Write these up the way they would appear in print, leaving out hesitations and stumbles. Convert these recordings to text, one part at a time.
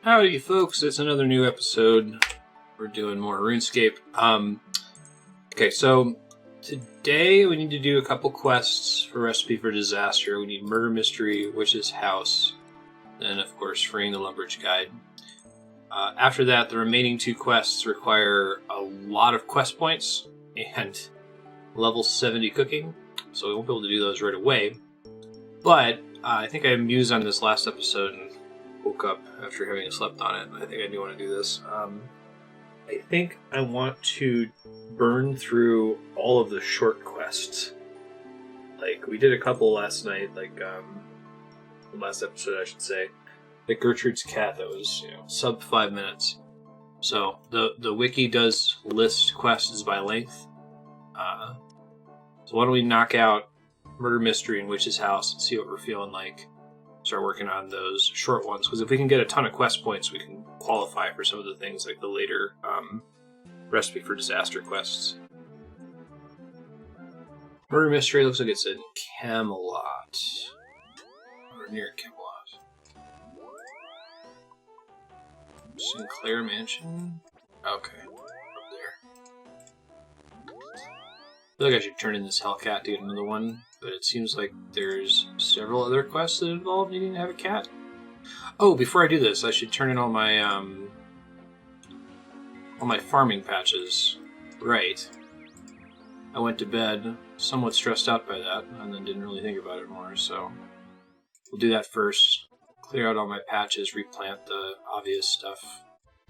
Howdy folks, it's another new episode. We're doing more RuneScape. Okay, so today we need to do a couple quests for Recipe for Disaster. We need Murder Mystery, Witch's House, and of course freeing the Lumbridge Guide. After that, the remaining two quests require a lot of quest points and level 70 cooking, so we won't be able to do those right away. But I think I mused on this last episode and woke up after having slept on it. I think I do want to do this. I think I want to burn through all of the short quests. Like, we did a couple last night, like, the last episode, I should say. Like Gertrude's Cat, that was, sub 5 minutes. So, the wiki does list quests by length. So why don't we knock out Murder Mystery and Witch's House and see what we're feeling like. Start working on those short ones, because if we can get a ton of quest points, we can qualify for some of the things like the later Recipe for Disaster quests. Murder Mystery looks like it's in Camelot. Or near Camelot. Sinclair Mansion? Okay, up there. I feel like I should turn in this Hellcat to get another one, but it seems like there's several other quests that involve needing to have a cat. Oh, before I do this, I should turn in all my farming patches. Right. I went to bed somewhat stressed out by that, and then didn't really think about it more, so we'll do that first. Clear out all my patches, replant the obvious stuff.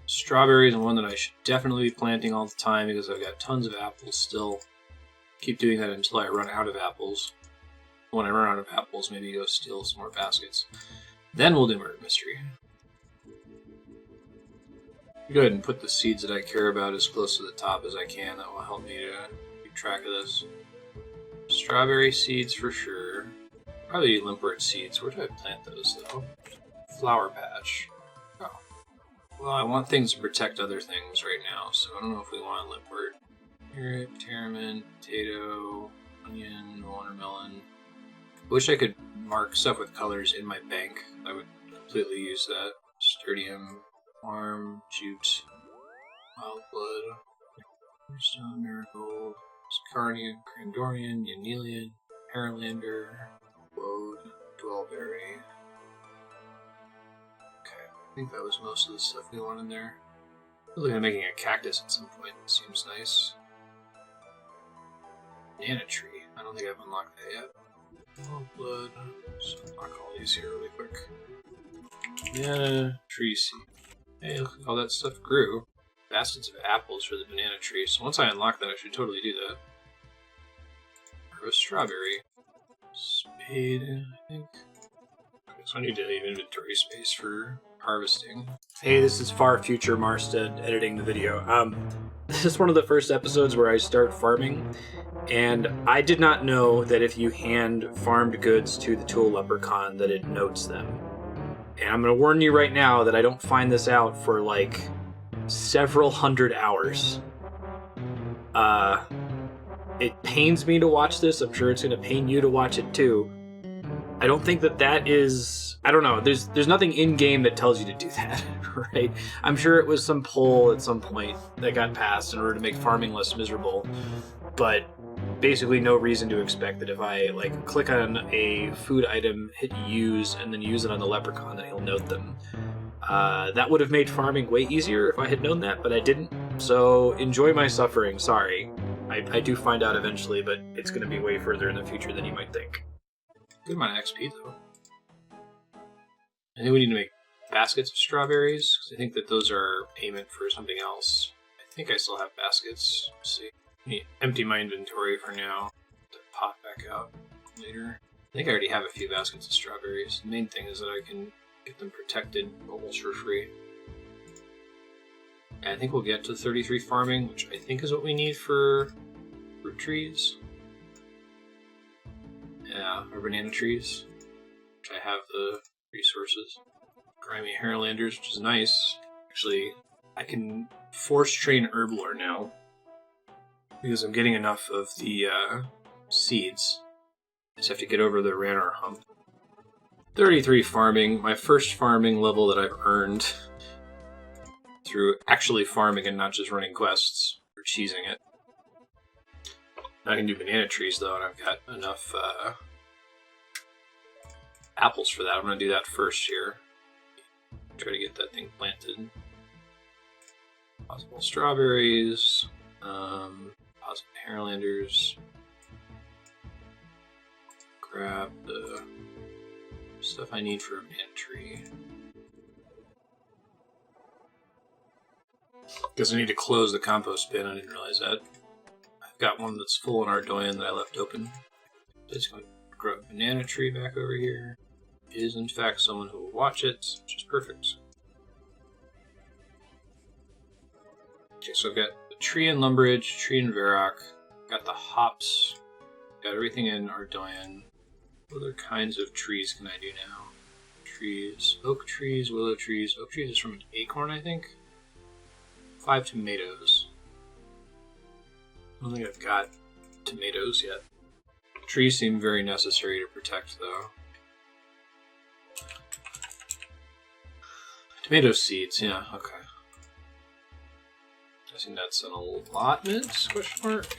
Strawberries are one that I should definitely be planting all the time because I've got tons of apples still. Keep doing that until I run out of apples. When I run out of apples, maybe go steal some more baskets. Then we'll do Murder Mystery. Go ahead and put the seeds that I care about as close to the top as I can. That will help me to keep track of this. Strawberry seeds for sure. Probably limpwort seeds. Where do I plant those, though? Flower patch. Oh. Well, I want things to protect other things right now, so I don't know if we want limpwort. Carrot, pteromin, potato, onion, watermelon. I wish I could mark stuff with colors in my bank. I would completely use that. Sturdium, arm, jute, wild blood, Stone, marigold, Scarnian, Crandorian, Yanelian, Haralander, Woad, Dwellberry. Okay, I think that was most of the stuff we want in there. I was looking at making a cactus at some point. It seems nice. Banana tree. I don't think I've unlocked that yet. Oh, blood. So unlock all these here really quick. Banana tree seed. Hey, look, all that stuff grew. Baskets of apples for the banana tree. So once I unlock that, I should totally do that. Or a strawberry. Spade, I think. Okay, so I need to leave inventory space for harvesting. Hey, this is far future Marstead editing the video. This is one of the first episodes where I start farming, and I did not know that if you hand farmed goods to the tool leprechaun that it notes them. And I'm going to warn you right now that I don't find this out for like several hundred hours. It pains me to watch this. I'm sure it's going to pain you to watch it too. I don't think that is... I don't know. There's nothing in-game that tells you to do that, right? I'm sure it was some poll at some point that got passed in order to make farming less miserable, but basically no reason to expect that if I click on a food item, hit use, and then use it on the leprechaun, that he'll note them. That would have made farming way easier if I had known that, but I didn't. So enjoy my suffering. Sorry. I do find out eventually, but it's going to be way further in the future than you might think. Good amount of XP, though. I think we need to make baskets of strawberries, because I think that those are payment for something else. I think I still have baskets. Let's see. I need to empty my inventory for now. To pop back out later. I think I already have a few baskets of strawberries. The main thing is that I can get them protected almost for free. And I think we'll get to 33 farming, which I think is what we need for fruit trees. Yeah, or banana trees, which I have the resources. Grimy Haralanders, which is nice. Actually, I can force train Herblore now, because I'm getting enough of the seeds. I just have to get over the Ranar hump. 33 farming, my first farming level that I've earned through actually farming and not just running quests or cheesing it. I can do banana trees though, and I've got enough apples for that. I'm going to do that first here. Try to get that thing planted. Possible strawberries, possible Hairlanders. Grab the stuff I need for a banana tree. Because I need to close the compost bin, I didn't realize that. I've got one that's full in Ardoyan that I left open. Just going to grow a banana tree back over here. It is in fact someone who will watch it, which is perfect. Okay, so I've got the tree in Lumbridge, tree in Varrock, got the hops, got everything in Ardoyan. What other kinds of trees can I do now? Trees, oak trees, willow trees. Oak trees is from an acorn, I think. 5 tomatoes. I don't think I've got tomatoes yet. Trees seem very necessary to protect, though. Tomato seeds, yeah, okay. I think that's an allotment, question mark.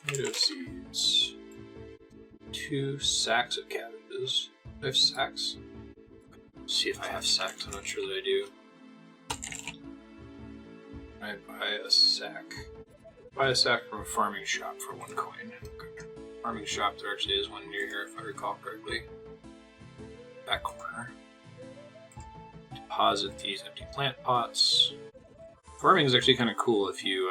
Tomato seeds. 2 sacks of cabbages. Do I have sacks? Let's see if I have sacks, I'm not sure that I do. I buy a sack. Buy a sack from a farming shop for 1 coin. Okay. Farming shop, there actually is one near here if I recall correctly. Back corner. Deposit these empty plant pots. Farming is actually kind of cool if you,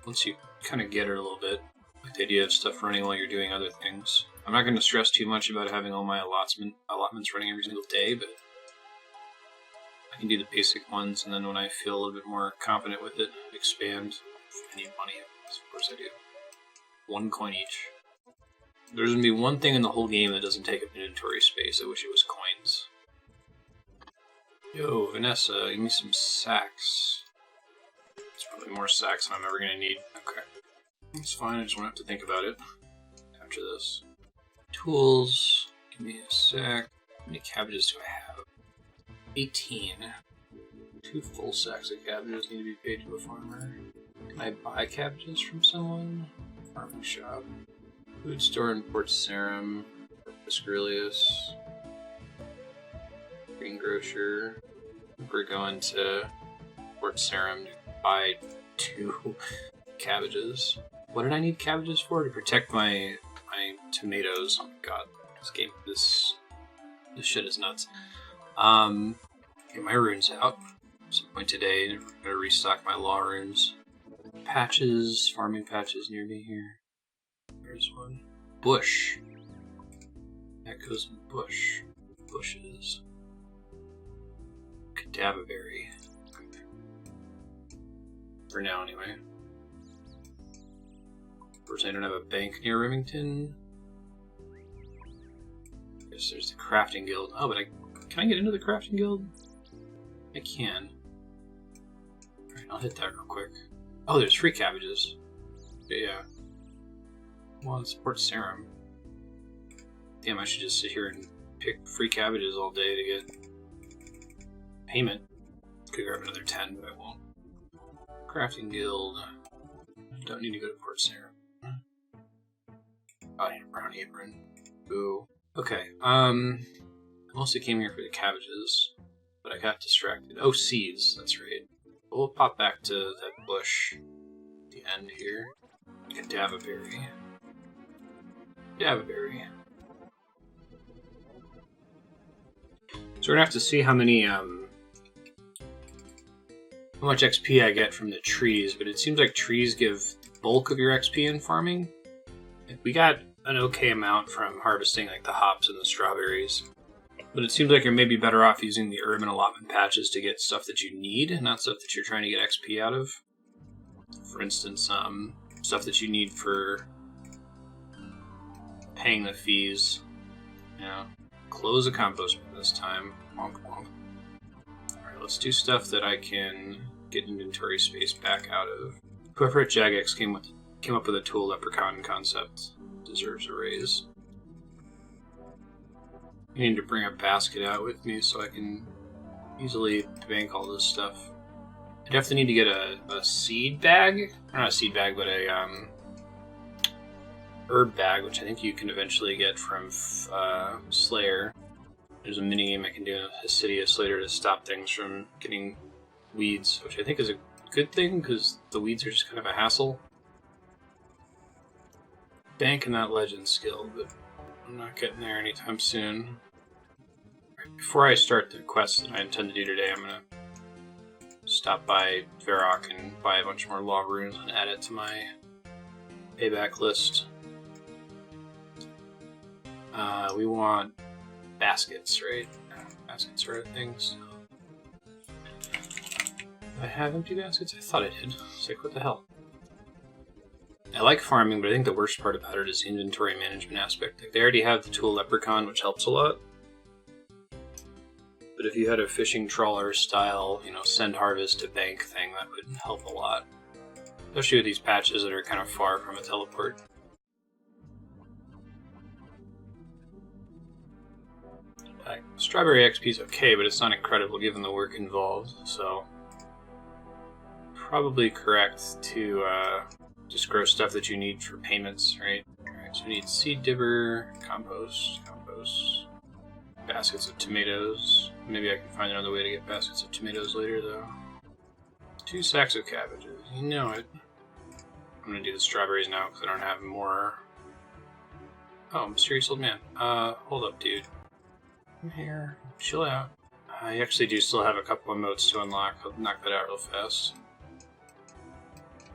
once you kind of get it a little bit. Like the idea of stuff running while you're doing other things. I'm not going to stress too much about having all my allotments running every single day, but I can do the basic ones, and then when I feel a little bit more confident with it, expand. If I need money, of course I do. 1 coin each. There's going to be one thing in the whole game that doesn't take up inventory space. I wish it was coins. Yo, Vanessa, give me some sacks. It's probably more sacks than I'm ever going to need. Okay. It's fine, I just won't have to think about it after this. Tools, give me a sack. How many cabbages do I have? 18. 2 full sacks of cabbages need to be paid to a farmer. Can I buy cabbages from someone? Farming shop. Food store in Port Sarim. Piscurius. Greengrocer. We're going to Port Sarim to buy 2 cabbages. What did I need cabbages for? To protect my tomatoes. Oh my god. This shit is nuts. Get my runes out. At some point today, I'm gonna restock my law runes. Patches, farming patches near me here. There's one. Bush. Echoes and bush. Bushes. Cadaverberry. For now, anyway. Of course, I don't have a bank near Remington. Yes, there's the crafting guild. Oh, but can I get into the crafting guild? I can. Alright, I'll hit that real quick. Oh, there's free cabbages. Yeah. Well, it's Port Sarim. Damn, I should just sit here and pick free cabbages all day to get payment. Could grab another 10, but I won't. Crafting guild. I don't need to go to Port Sarim. Oh, I need a brown apron. Ooh. Okay, I mostly came here for the cabbages, but I got distracted. Oh, seeds, that's right. We'll pop back to that bush at the end here. Cadaverberry. Cadaverberry. So we're gonna have to see how many, how much XP I get from the trees, but it seems like trees give the bulk of your XP in farming. We got an okay amount from harvesting like the hops and the strawberries, but it seems like you're maybe better off using the urban allotment patches to get stuff that you need, not stuff that you're trying to get XP out of. For instance, stuff that you need for paying the fees. Yeah, close the compost bin this time. Wonk wonk. Alright, let's do stuff that I can get inventory space back out of. Whoever at Jagex came up with a tool leprechaun concept deserves a raise. I need to bring a basket out with me so I can easily bank all this stuff. I definitely need to get a seed bag. Not a seed bag, but a herb bag, which I think you can eventually get from Slayer. There's a mini game I can do in Hesidius later to stop things from getting weeds, which I think is a good thing because the weeds are just kind of a hassle. Banking that legend skill, but I'm not getting there anytime soon. Before I start the quest that I intend to do today, I'm going to stop by Varrock and buy a bunch more law runes and add it to my payback list. We want baskets, right? Baskets are things. Do I have empty baskets? I thought I did. It's like, what the hell? I like farming, but I think the worst part about it is the inventory management aspect. Like, they already have the tool Leprechaun, which helps a lot. But if you had a fishing trawler style, send harvest to bank thing, that would help a lot. Especially with these patches that are kind of far from a teleport. Strawberry XP is okay, but it's not incredible given the work involved, so probably correct to just grow stuff that you need for payments, right? Alright, so we need seed dibber, compost, baskets of tomatoes. Maybe I can find another way to get baskets of tomatoes later, though. 2 sacks of cabbages. You know it. I'm gonna do the strawberries now because I don't have more. Oh, mysterious old man. Hold up, dude. I'm here. Chill out. I actually do still have a couple of motes to unlock. I'll knock that out real fast.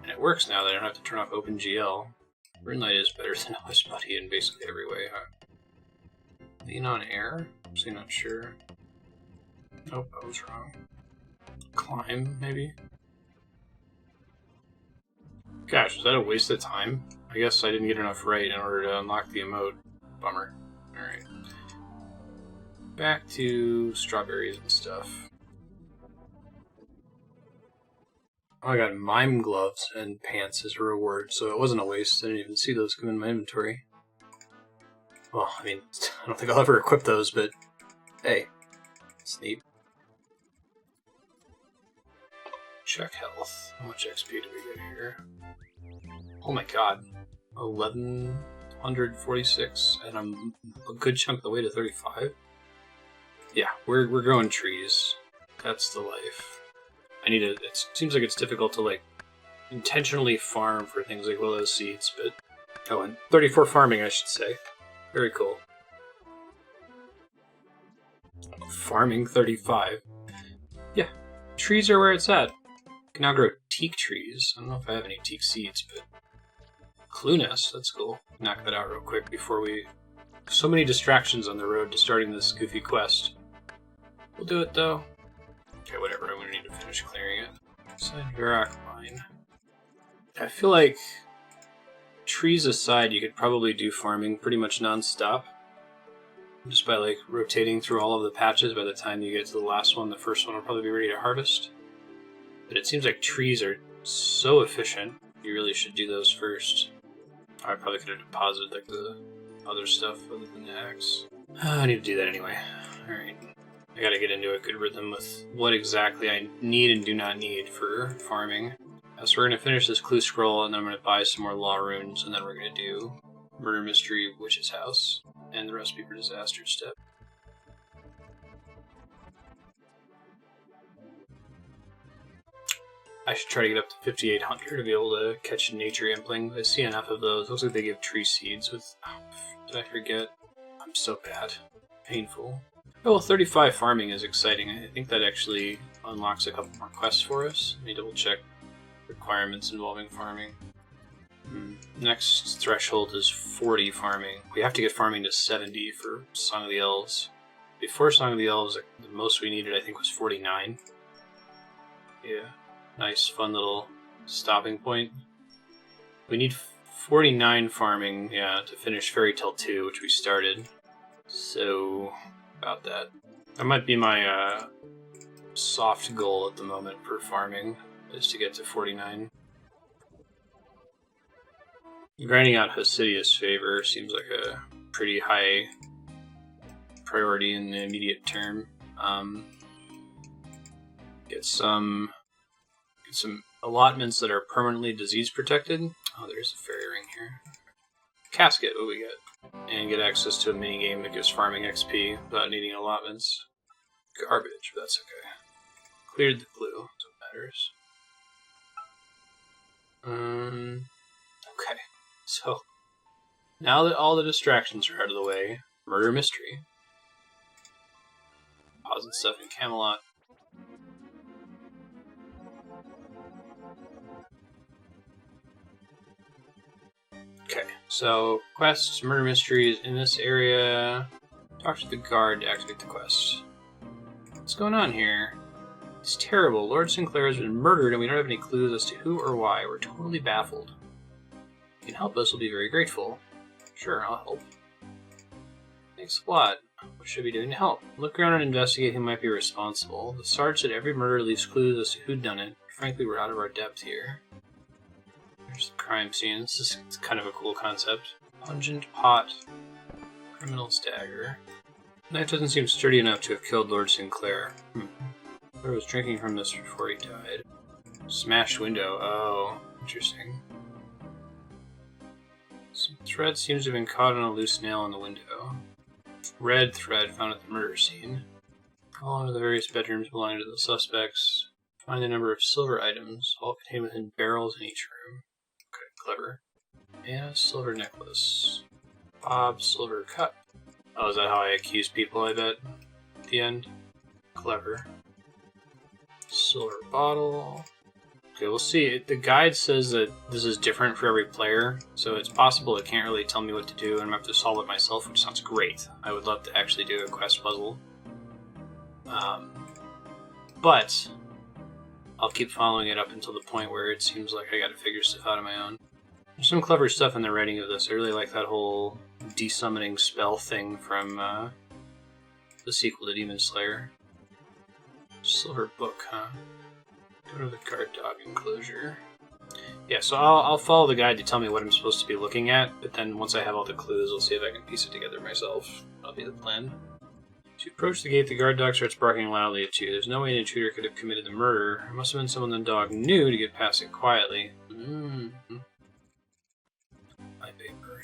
And it works now that I don't have to turn off OpenGL. RuneLight is better than OS Buddy in basically every way, huh? Lean on air? I'm actually not sure. Nope, I was wrong. Climb, maybe? Gosh, was that a waste of time? I guess I didn't get enough right in order to unlock the emote. Bummer. Alright. Back to strawberries and stuff. Oh, I got mime gloves and pants as a reward, so it wasn't a waste. I didn't even see those come in my inventory. Well, I mean, I don't think I'll ever equip those, but hey, it's neat. Check health. How much XP do we get here? Oh my god. 1146, and I'm a good chunk of the way to 35. Yeah, we're growing trees. That's the life. It seems like it's difficult to, like, intentionally farm for things like willow seeds, but... Oh, and 34 farming, I should say. Very cool. Farming 35. Yeah, trees are where it's at. I can now grow teak trees. I don't know if I have any teak seeds, but... Clue nest, that's cool. Knock that out real quick before we... So many distractions on the road to starting this goofy quest. We'll do it, though. Okay, whatever, I'm gonna need to finish clearing it. Inside Varrock mine. I feel like, trees aside, you could probably do farming pretty much non-stop. Just by, like, rotating through all of the patches. By the time you get to the last one, the first one will probably be ready to harvest. But it seems like trees are so efficient, you really should do those first. I probably could have deposited, like, the other stuff other than the axe. I need to do that anyway. Alright. I gotta get into a good rhythm with what exactly I need and do not need for farming. So we're gonna finish this clue scroll, and then I'm gonna buy some more law runes, and then we're gonna do Murder Mystery Witch's House, and the Recipe for Disaster step. I should try to get up to 5,800 to be able to catch nature impling. I see enough of those. Looks like they give tree seeds with... Oh, did I forget? I'm so bad. Painful. Oh, well, 35 farming is exciting. I think that actually unlocks a couple more quests for us. Let me double check requirements involving farming. Next threshold is 40 farming. We have to get farming to 70 for Song of the Elves. Before Song of the Elves, the most we needed, I think, was 49. Yeah. Nice, fun little stopping point. We need 49 farming, yeah, to finish Fairy Tale 2, which we started. So, about that. That might be my soft goal at the moment for farming, is to get to 49. Grinding out Hesidius Favor seems like a pretty high priority in the immediate term. Get some allotments that are permanently disease protected. Oh, there's a fairy ring here. Casket, what we get? And get access to a mini game that gives farming XP without needing allotments. Garbage, but that's okay. Cleared the glue, that's what matters. Okay, so now that all the distractions are out of the way, murder mystery. Pausing stuff in Camelot. Okay, so quests, murder mysteries in this area. Talk to the guard to activate the quest. What's going on here? It's terrible. Lord Sinclair has been murdered and we don't have any clues as to who or why. We're totally baffled. If you can help us, we'll be very grateful. Sure, I'll help. Thanks a lot. What should we do to help? Look around and investigate who might be responsible. The Sarge said every murder leaves clues as to who'd done it. Frankly, we're out of our depth here. There's the crime scene. This is kind of a cool concept. Pungent pot. Criminal's dagger. That doesn't seem sturdy enough to have killed Lord Sinclair. He was drinking from this before he died. Smashed window. Oh, interesting. Some thread seems to have been caught on a loose nail in the window. Red thread found at the murder scene. All into the various bedrooms belonging to the suspects. Find the number of silver items, all contained within barrels in each room. Okay, clever. Anna's silver necklace. Bob's silver cup. Oh, is that how I accuse people, I bet? At the end? Clever. Silver bottle. Okay, we'll see. The guide says that this is different for every player, so it's possible it can't really tell me what to do, and I'm going to have to solve it myself, which sounds great. I would love to actually do a quest puzzle. But I'll keep following it up until the point where it seems like I gotta figure stuff out on my own. There's some clever stuff in the writing of this. I really like that whole desummoning spell thing from the sequel to Demon Slayer. Silver book, huh? Go to the guard dog enclosure. Yeah, so I'll follow the guide to tell me what I'm supposed to be looking at, but then once I have all the clues, I'll see if I can piece it together myself. That'll be the plan. To approach the gate, the guard dog starts barking loudly at you. There's no way an intruder could have committed the murder. It must have been someone the dog knew to get past it quietly. Flypaper.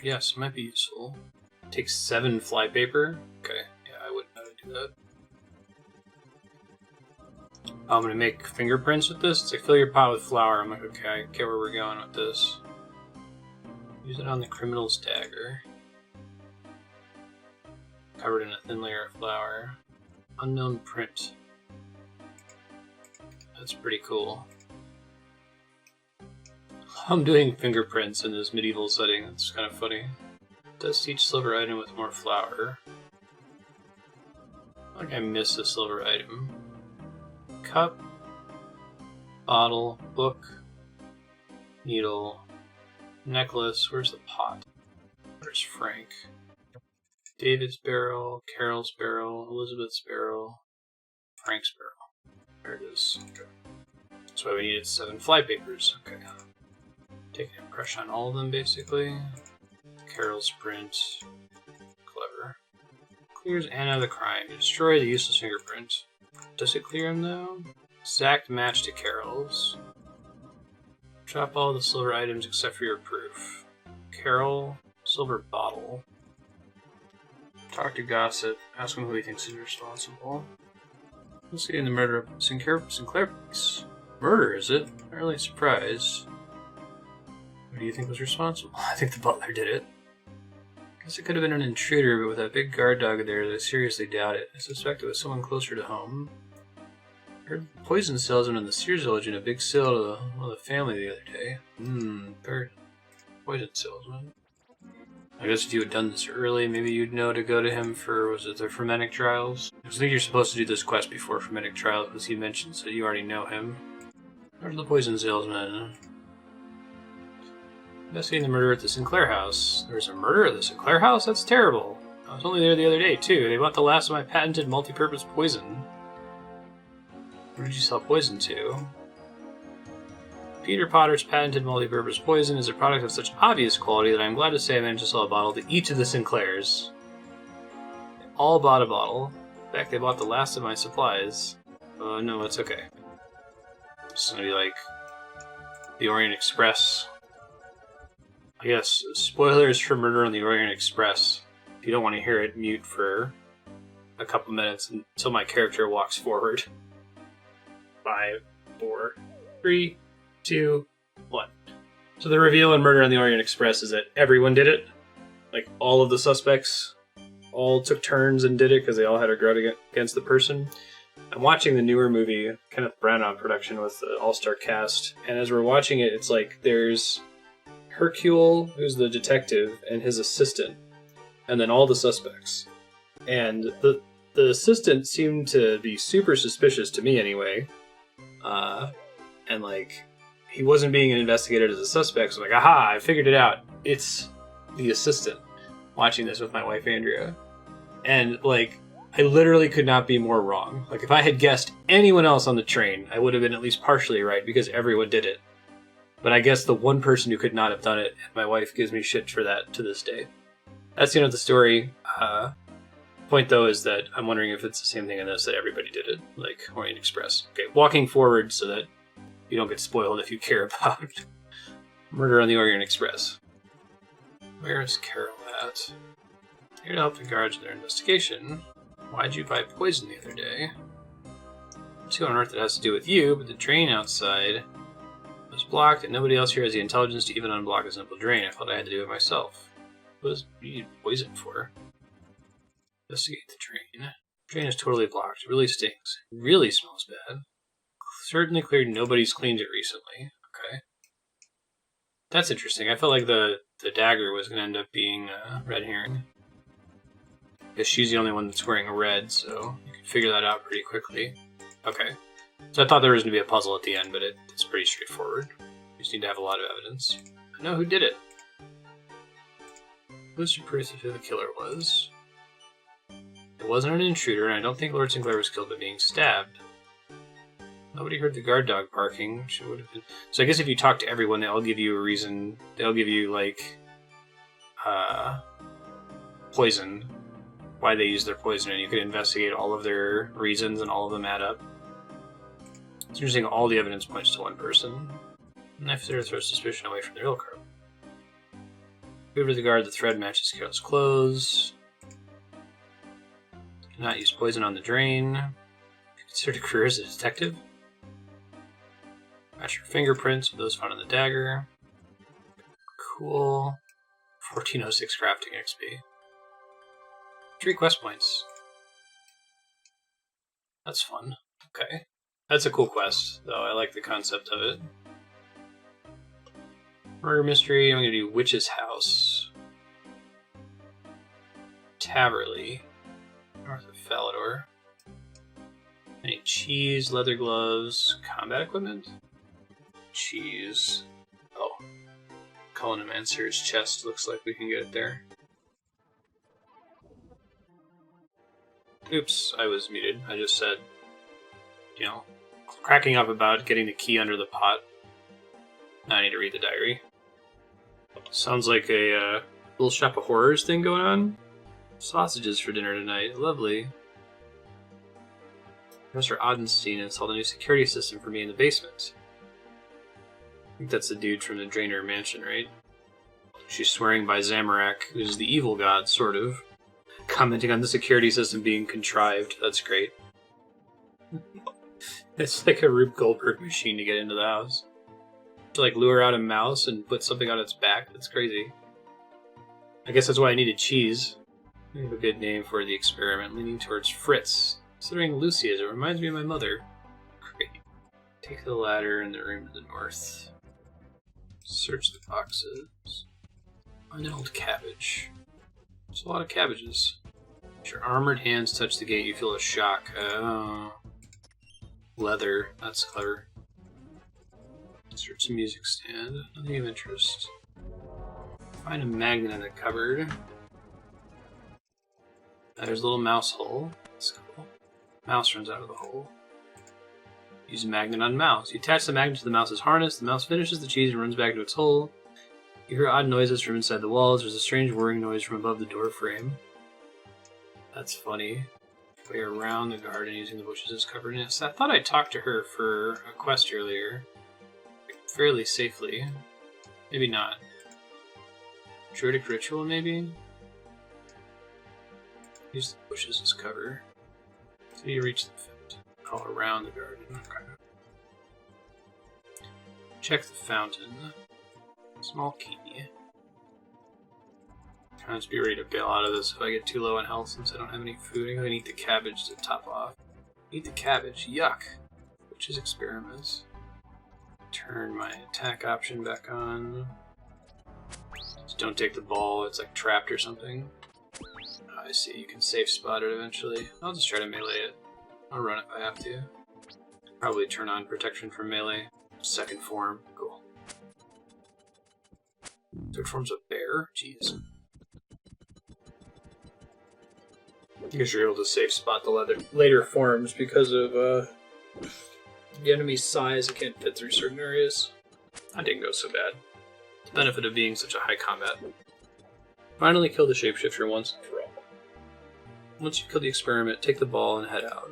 Yes, might be useful. Takes 7 flypaper? Okay, yeah, I wouldn't know how to do that. Oh, I'm gonna make fingerprints with this. It's like fill your pot with flour. I'm like, okay, I get where we're going with this. Use it on the criminal's dagger. Covered in a thin layer of flour. Unknown print. That's pretty cool. I'm doing fingerprints in this medieval setting. That's kind of funny. Dust each silver item with more flour. I think I missed a silver item. Cup. Bottle. Book. Needle. Necklace. Where's the pot? Where's Frank? David's barrel, Carol's barrel, Elizabeth's barrel, Frank's barrel. There it is. Okay. That's why we needed 7 flypapers. Okay. Take an impression on all of them, basically. Carol's print. Clever. Clears Anna of the crime. You destroy the useless fingerprint. Does it clear him, though? Exact match to Carol's. Drop all the silver items except for your proof. Carol, silver bottle. Talk to Gossip. Ask him who he thinks is responsible. Let's get in the murder of Sinclair police. Murder, is it? I'm really surprised. Who do you think was responsible? I think the butler did it. Guess it could have been an intruder, but with that big guard dog there, I seriously doubt it. I suspect it was someone closer to home. I heard the poison salesman in the Sears village in a big sale to the family the other day. Poison salesman. I guess if you had done this early, maybe you'd know to go to him for, was it the Fermentic Trials? I think you're supposed to do this quest before Fermentic Trials, because he mentioned, so you already know him. Where's the poison salesman? Investigating the murder at the Sinclair house. There was a murder at the Sinclair house? That's terrible. I was only there the other day, too. They bought the last of my patented multi-purpose poison. Where did you sell poison to? Peter Potter's patented multi-purpose poison is a product of such obvious quality that I'm glad to say I managed to sell a bottle to each of the Sinclairs. They all bought a bottle. In fact, they bought the last of my supplies. Oh, no, it's okay. It's gonna be like the Orient Express. I guess, spoilers for Murder on the Orient Express. If you don't want to hear it, mute for a couple minutes until my character walks forward. 5, 4, 3, 2, 1. So the reveal in Murder on the Orient Express is that everyone did it. Like, all of the suspects all took turns and did it because they all had a grudge against the person. I'm watching the newer movie, Kenneth Branagh production with the all-star cast, and as we're watching it, it's like there's Hercule, who's the detective, and his assistant, and then all the suspects. And the assistant seemed to be super suspicious to me anyway. And like, he wasn't being investigated as a suspect, so I'm like, aha, I figured it out. It's the assistant. Watching this with my wife, Andrea. And like, I literally could not be more wrong. Like, if I had guessed anyone else on the train, I would have been at least partially right because everyone did it. But I guess the one person who could not have done it, and my wife gives me shit for that to this day. That's the end of the story. Point, though, is that I'm wondering if it's the same thing in this, that everybody did it, like Orient Express. Okay, walking forward so that you don't get spoiled if you care about Murder on the Orient Express. Where is Carol at? Here to help the guards in their investigation. Why'd you buy poison the other day? Let's see what on earth it has to do with you, but the drain outside was blocked, and nobody else here has the intelligence to even unblock a simple drain. I felt I had to do it myself. What was you need poison for? Investigate the drain. The drain is totally blocked. It really stinks. It really smells bad. Certainly clear nobody's cleaned it recently. Okay. That's interesting. I felt like the dagger was going to end up being a red herring. Because she's the only one that's wearing red, so you can figure that out pretty quickly. Okay. So I thought there was going to be a puzzle at the end, but it's pretty straightforward. You just need to have a lot of evidence. I know who did it. Who's the proof of who the killer was? It wasn't an intruder, and I don't think Lord Sinclair was killed by being stabbed. Nobody heard the guard dog barking, which would have been... So I guess if you talk to everyone, they all give you a reason. They'll give you, like, poison. Why they use their poison, and you could investigate all of their reasons, and all of them add up. It's interesting, all the evidence points to one person. Knife there throws suspicion away from the real Carol. Over to the guard, the thread matches Carol's clothes. Cannot use poison on the drain. Considered a career as a detective. Match your fingerprints with those found on the dagger. Cool. 1406 crafting XP. 3 quest points. That's fun. Okay. That's a cool quest, though. I like the concept of it. Murder mystery. I'm going to do Witch's House. Taverley. North of Falador. I need cheese, leather gloves, combat equipment. Cheese. Oh. Colonimancer's chest. Looks like we can get it there. Oops, I was muted. I just said, you know, cracking up about getting the key under the pot. Now I need to read the diary. Sounds like a little shop of horrors thing going on. Sausages for dinner tonight. Lovely. Professor Odenstein installed a new security system for me in the basement. I think that's the dude from the Drainer Mansion, right? She's swearing by Zamorak, who's the evil god, sort of. Commenting on the security system being contrived. That's great. It's like a Rube Goldberg machine to get into the house. To like lure out a mouse and put something on its back. That's crazy. I guess that's why I needed cheese. I have a good name for the experiment, leaning towards Fritz. Considering Lucy as it reminds me of my mother. Great. Take the ladder in the room to the north. Search the boxes. Find an old cabbage. There's a lot of cabbages. As your armored hands touch the gate, you feel a shock. Leather. That's clever. Search the music stand. Nothing of interest. Find a magnet in the cupboard. There's a little mouse hole. That's cool. Mouse runs out of the hole. Use a magnet on mouse. You attach the magnet to the mouse's harness. The mouse finishes the cheese and runs back to its hole. You hear odd noises from inside the walls. There's a strange whirring noise from above the door frame. That's funny. Way around the garden using the bushes as cover. So I thought I talked to her for a quest earlier. Fairly safely. Maybe not. Druidic ritual, maybe? Use the bushes as cover. So you reach the fountain. All around the garden. Okay. Check the fountain. Small key. I'll just be ready to bail out of this if I get too low on health since I don't have any food. I'm gonna eat the cabbage to top off. Eat the cabbage. Yuck. Which is experiments. Turn my attack option back on. Just don't take the ball. It's like trapped or something. Oh, I see. You can safe spot it eventually. I'll just try to melee it. I'll run if I have to. Probably turn on protection from melee. Second form. Cool. Third form's a bear? Jeez. I guess you're able to safe spot the later forms because of the enemy's size. It can't fit through certain areas. That didn't go so bad. The benefit of being such a high combat. Finally kill the shapeshifter once and for all. Once you kill the experiment, take the ball and head out.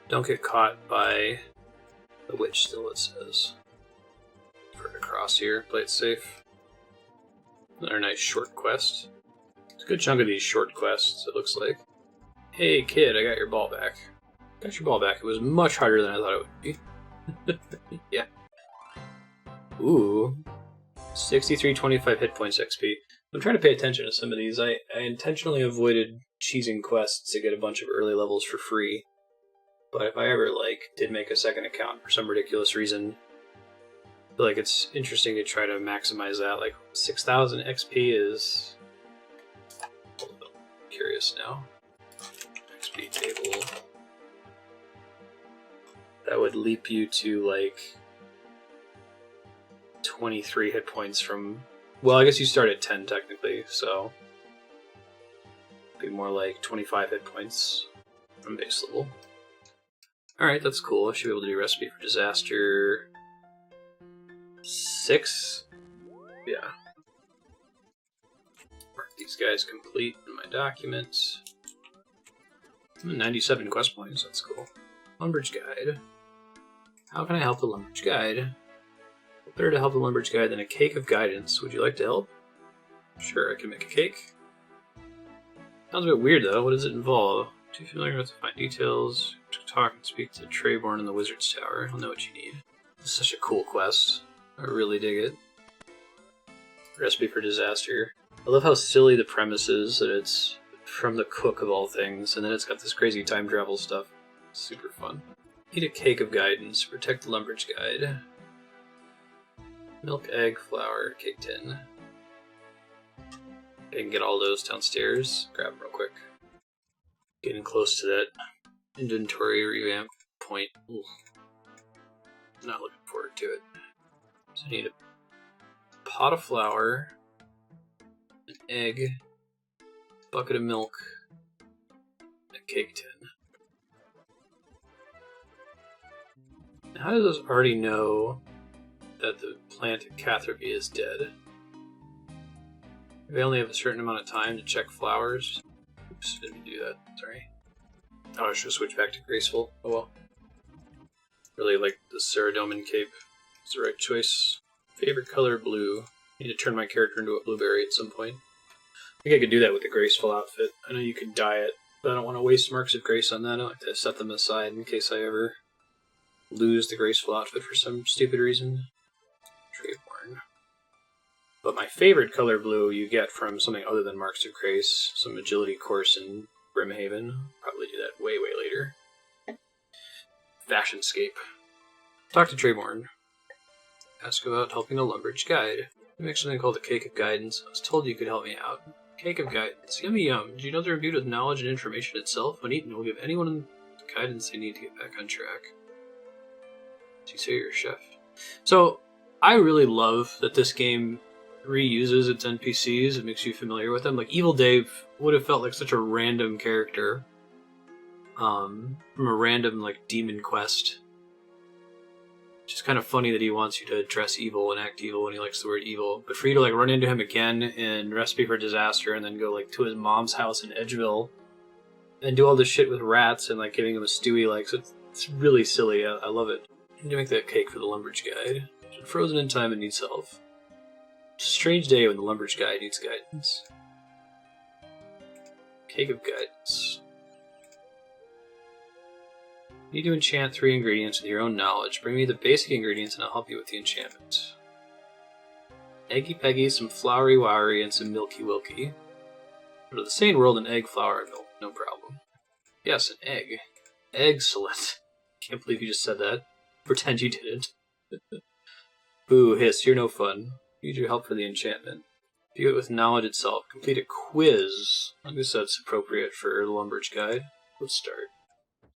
Don't get caught by the witch still, it says. For it across here, play it safe. Another nice short quest. It's a good chunk of these short quests, it looks like. Hey kid, I got your ball back. Got your ball back. It was much harder than I thought it would be. Yeah. Ooh. 6325 hit points XP. I'm trying to pay attention to some of these. I intentionally avoided cheesing quests to get a bunch of early levels for free. But if I ever, did make a second account for some ridiculous reason, I feel like it's interesting to try to maximize that. 6,000 XP is... I'm curious now. XP table. That would leap you to, 23 hit points from... Well, I guess you start at 10, technically, so... It'd be more like 25 hit points from base level. Alright, that's cool. I should be able to do Recipe for Disaster... 6? Yeah. Mark these guys complete in my documents. 97 quest points, that's cool. Lumbridge Guide. How can I help the Lumbridge Guide? Better to help the Lumbridge Guide than a cake of guidance. Would you like to help? Sure, I can make a cake. Sounds a bit weird though. What does it involve? Too familiar with the fine details. To talk and speak to Trayborn in the Wizard's Tower. I'll know what you need. This is such a cool quest. I really dig it. Recipe for Disaster. I love how silly the premise is, that it's from the cook of all things, and then it's got this crazy time travel stuff. Super fun. Eat a cake of guidance. Protect the Lumbridge Guide. Milk, egg, flour, cake tin. I can get all those downstairs. Grab them real quick. Getting close to that inventory revamp point. Ooh. Not looking forward to it. So I need a pot of flour, an egg, bucket of milk, and a cake tin. Now, how does this already know that the plant at Catherby is dead? We only have a certain amount of time to check flowers. Oops, didn't do that. Sorry. Oh, I should switch back to Graceful. Oh well. Really like the Ceradomin cape. It's the right choice. Favorite color, blue. Need to turn my character into a blueberry at some point. I think I could do that with the Graceful outfit. I know you could dye it, but I don't want to waste marks of grace on that. I like to set them aside in case I ever lose the Graceful outfit for some stupid reason. Trayborn. But my favorite color blue you get from something other than Marks of Grace. Some agility course in Brimhaven. Probably do that way, way later. Fashionscape. Talk to Trayborn. Ask about helping a Lumbridge Guide. You make something called the Cake of Guidance. I was told you could help me out. Cake of Guidance. Yummy yum. Do you know they're imbued with knowledge and information itself? When eaten, will give anyone the guidance they need to get back on track. So you say you're a chef. So, I really love that this game reuses its NPCs. It makes you familiar with them. Like, Evil Dave would have felt like such a random character. From a random, demon quest. It's just kind of funny that he wants you to dress evil and act evil when he likes the word evil. But for you to, run into him again in Recipe for Disaster and then go, to his mom's house in Edgeville and do all this shit with rats and like giving them a stewie. Like, so it's really silly. I love it. I need to make that cake for the Lumbridge guide. Frozen in time and needs help. Strange day when the Lumbridge guide needs guidance. Cake of guidance. Need to enchant 3 ingredients with your own knowledge. Bring me the basic ingredients and I'll help you with the enchantment. Eggy Peggy, some Flowery Wowery, and some Milky Wilky. Go to the sane world, an egg, flour, and milk. No problem. Yes, an egg. Excellent. Can't believe you just said that. Pretend you didn't. Boo, hiss, you're no fun. Need your help for the enchantment. View it with knowledge itself. Complete a quiz. I guess that's appropriate for the Lumbridge guide. Let's start.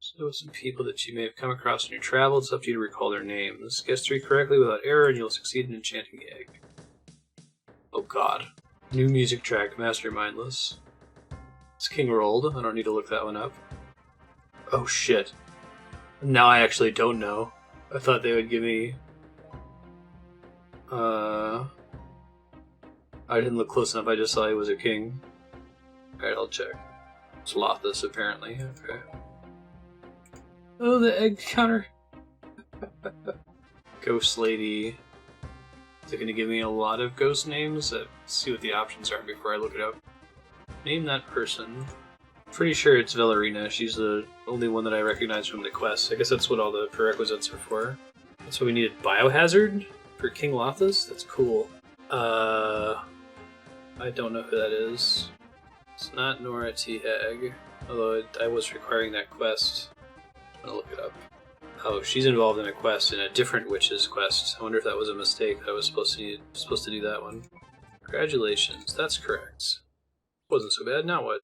So some people that you may have come across in your travels. It's up to you to recall their names. Guess 3 correctly without error and you'll succeed in enchanting the egg. Oh god. New music track, Master Mindless. It's King rolled. I don't need to look that one up. Oh shit. Now I actually don't know. I thought they would give me... I didn't look close enough, I just saw he was a king. Alright, I'll check. It's Lothus, apparently. Okay. Oh, the egg counter! Ghost Lady. Is it going to give me a lot of ghost names? Let's see what the options are before I look it up. Name that person. Pretty sure it's Valerina. She's the only one that I recognize from the quest. I guess that's what all the prerequisites are for. That's what we needed. Biohazard? For King Lothus? That's cool. I don't know who that is. It's not Nora T. Hag. Although I was requiring that quest. I'm gonna look it up. Oh, she's involved in a quest, in a different witch's quest. I wonder if that was a mistake. I was supposed to do that one. Congratulations, that's correct. Wasn't so bad, now what?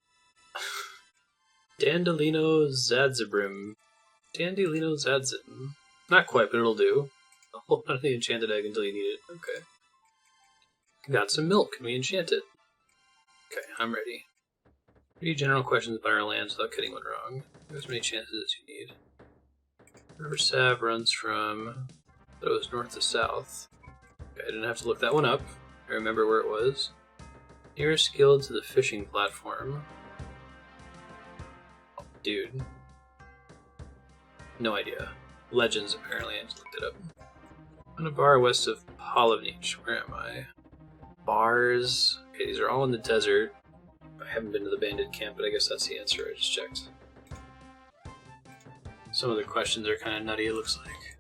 Dandolino Zadzibrim. Dandolino Zadzim. Not quite, but it'll do. I'll hold on to the enchanted egg until you need it. Okay. Got some milk. Can we enchant it? Okay, I'm ready. 3 general questions about our lands without getting one wrong. Give as many chances as you need. River Sav runs from... I thought it was north to south. Okay, I didn't have to look that one up. I remember where it was. Nearest guild to the fishing platform. Oh, dude. No idea. Legends, apparently. I just looked it up. On a bar west of Polovnich. Where am I? Bars. Okay, these are all in the desert. I haven't been to the bandit camp, but I guess that's the answer. I just checked. Some of the questions are kind of nutty, it looks like.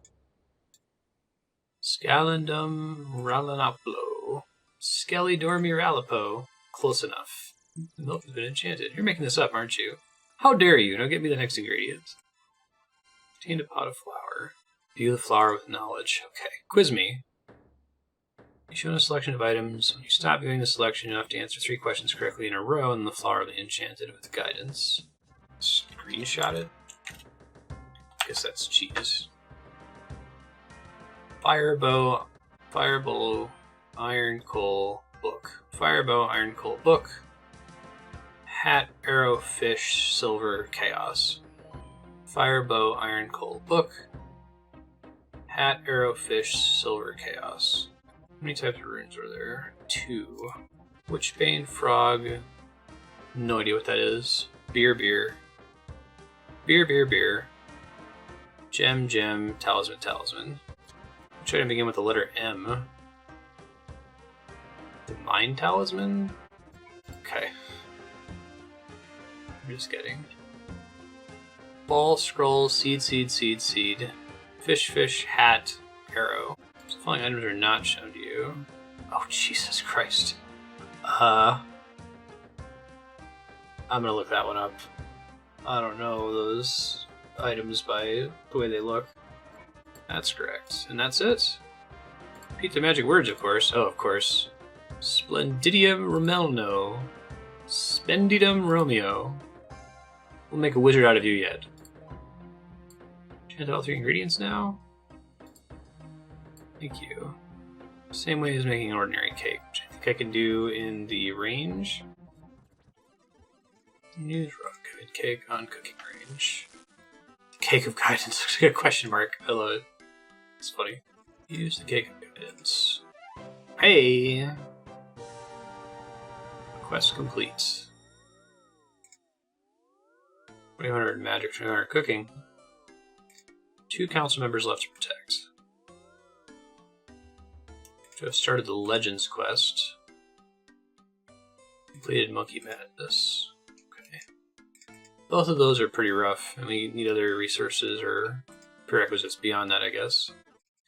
Scalendum Ralanoplo. Skelidormiralipo. Close enough. The milk has been enchanted. You're making this up, aren't you? How dare you? Now get me the next ingredient. Obtained a pot of flour. View the flour with knowledge. Okay, quiz me. You're shown a selection of items. When you stop viewing the selection, you have to answer 3 questions correctly in a row, and the flour will be enchanted with guidance. Screenshot it. Guess that's cheese. Firebow, iron coal, book. Firebow, iron coal, book. Hat, arrow, fish, silver, chaos. Firebow, iron coal, book. Hat, arrow, fish, silver, chaos. How many types of runes are there? 2. Witchbane, frog. No idea what that is. Beer. Beer. Gem, talisman. Which item begin with the letter M? The mine talisman? Okay. I'm just kidding. Ball, scroll, seed. Fish, hat, arrow. The following items are not shown to you. Oh, Jesus Christ. I'm gonna look that one up. I don't know those items by the way they look. That's correct. And that's it. Repeat the magic words, of course. Oh, of course. Splendidum Romelno. Spendidum Romeo. We'll make a wizard out of you yet. Enchant all 3 ingredients now. Thank you. Same way as making an ordinary cake, which I think I can do in the range. News rock good cake on cooking range. Cake of guidance. Looks like a question mark. I love it. It's funny. Use the cake of guidance. Hey! Quest complete. 2,100 magic, 2,100 cooking. 2 council members left to protect. So I've started the Legends quest. Completed Monkey Madness. Okay. Both of those are pretty rough, and we need other resources or prerequisites beyond that, I guess.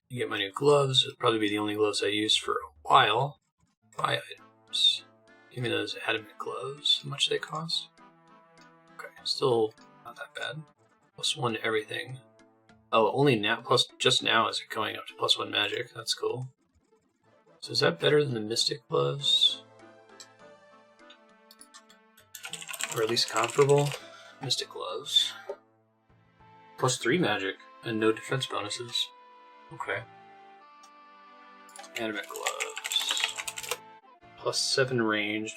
You get my new gloves. It'll probably be the only gloves I use for a while. Buy items. Give me those adamant gloves. How much they cost? Okay, still not that bad. +1 to everything. Oh, only now, just now is it going up to +1 magic. That's cool. So is that better than the Mystic gloves? Or at least comparable? Mystic gloves. +3 magic and no defense bonuses. Okay. Adamant gloves. +7 ranged.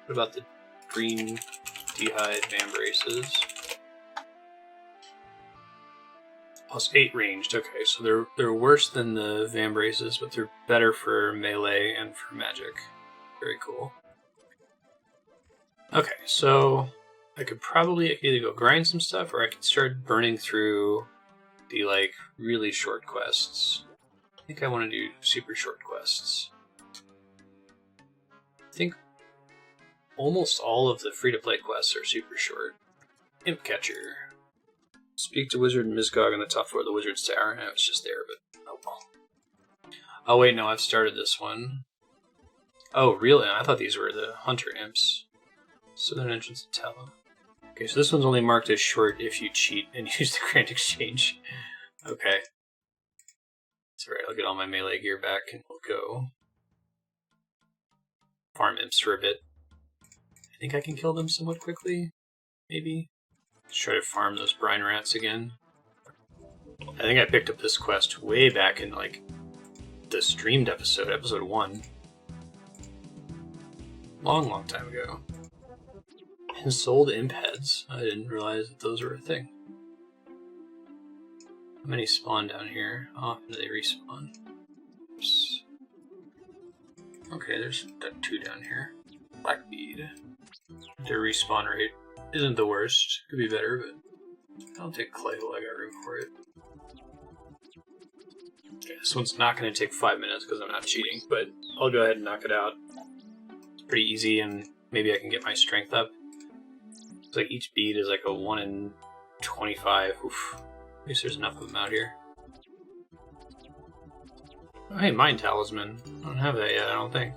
What about the green D'hide vambraces? +8 ranged. Okay, so they're worse than the vambraces, but they're better for melee and for magic. Very cool. Okay, so I could probably either go grind some stuff, or I could start burning through the like really short quests. I think I want to do super short quests. I think almost all of the free-to-play quests are super short. Imp Catcher. Speak to Wizard Misgog on the top floor of the Wizard's Tower. I was just there, but oh well. Oh wait, no, I've started this one. Oh, really? I thought these were the Hunter Imps. Southern entrance to Tallow. Okay, so this one's only marked as short if you cheat and use the Grand Exchange. Okay. It's alright, I'll get all my melee gear back and we'll go farm imps for a bit. I think I can kill them somewhat quickly. Maybe. Let's try to farm those brine rats again. I think I picked up this quest way back in like the streamed episode, episode 1. Long time ago. Ensouled imp heads. I didn't realize that those were a thing. How many spawn down here? How often do they respawn? Oops. Okay, there's 2 down here. Blackbead. Their respawn rate isn't the worst. Could be better, but I'll take clay while I got room for it. Okay, this one's not going to take 5 minutes because I'm not cheating, but I'll go ahead and knock it out. It's pretty easy, and maybe I can get my strength up. It's like each bead is like a 1 in 25. Oof. At least there's enough of them out here. Oh, hey, Mind Talisman. I don't have that yet, I don't think.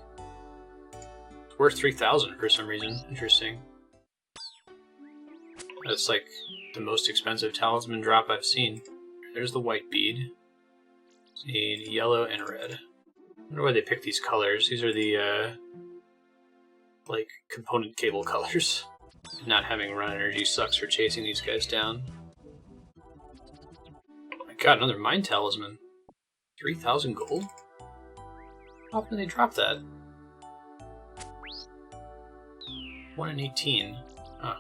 It's worth 3,000 for some reason. Interesting. That's like the most expensive talisman drop I've seen. There's the white bead. Need yellow and red. I wonder why they picked these colors. These are the, like, component cable colors. Not having run energy sucks for chasing these guys down. Oh my god, another Mind Talisman. 3,000 gold? How often do they drop that? 1 in 18. Huh.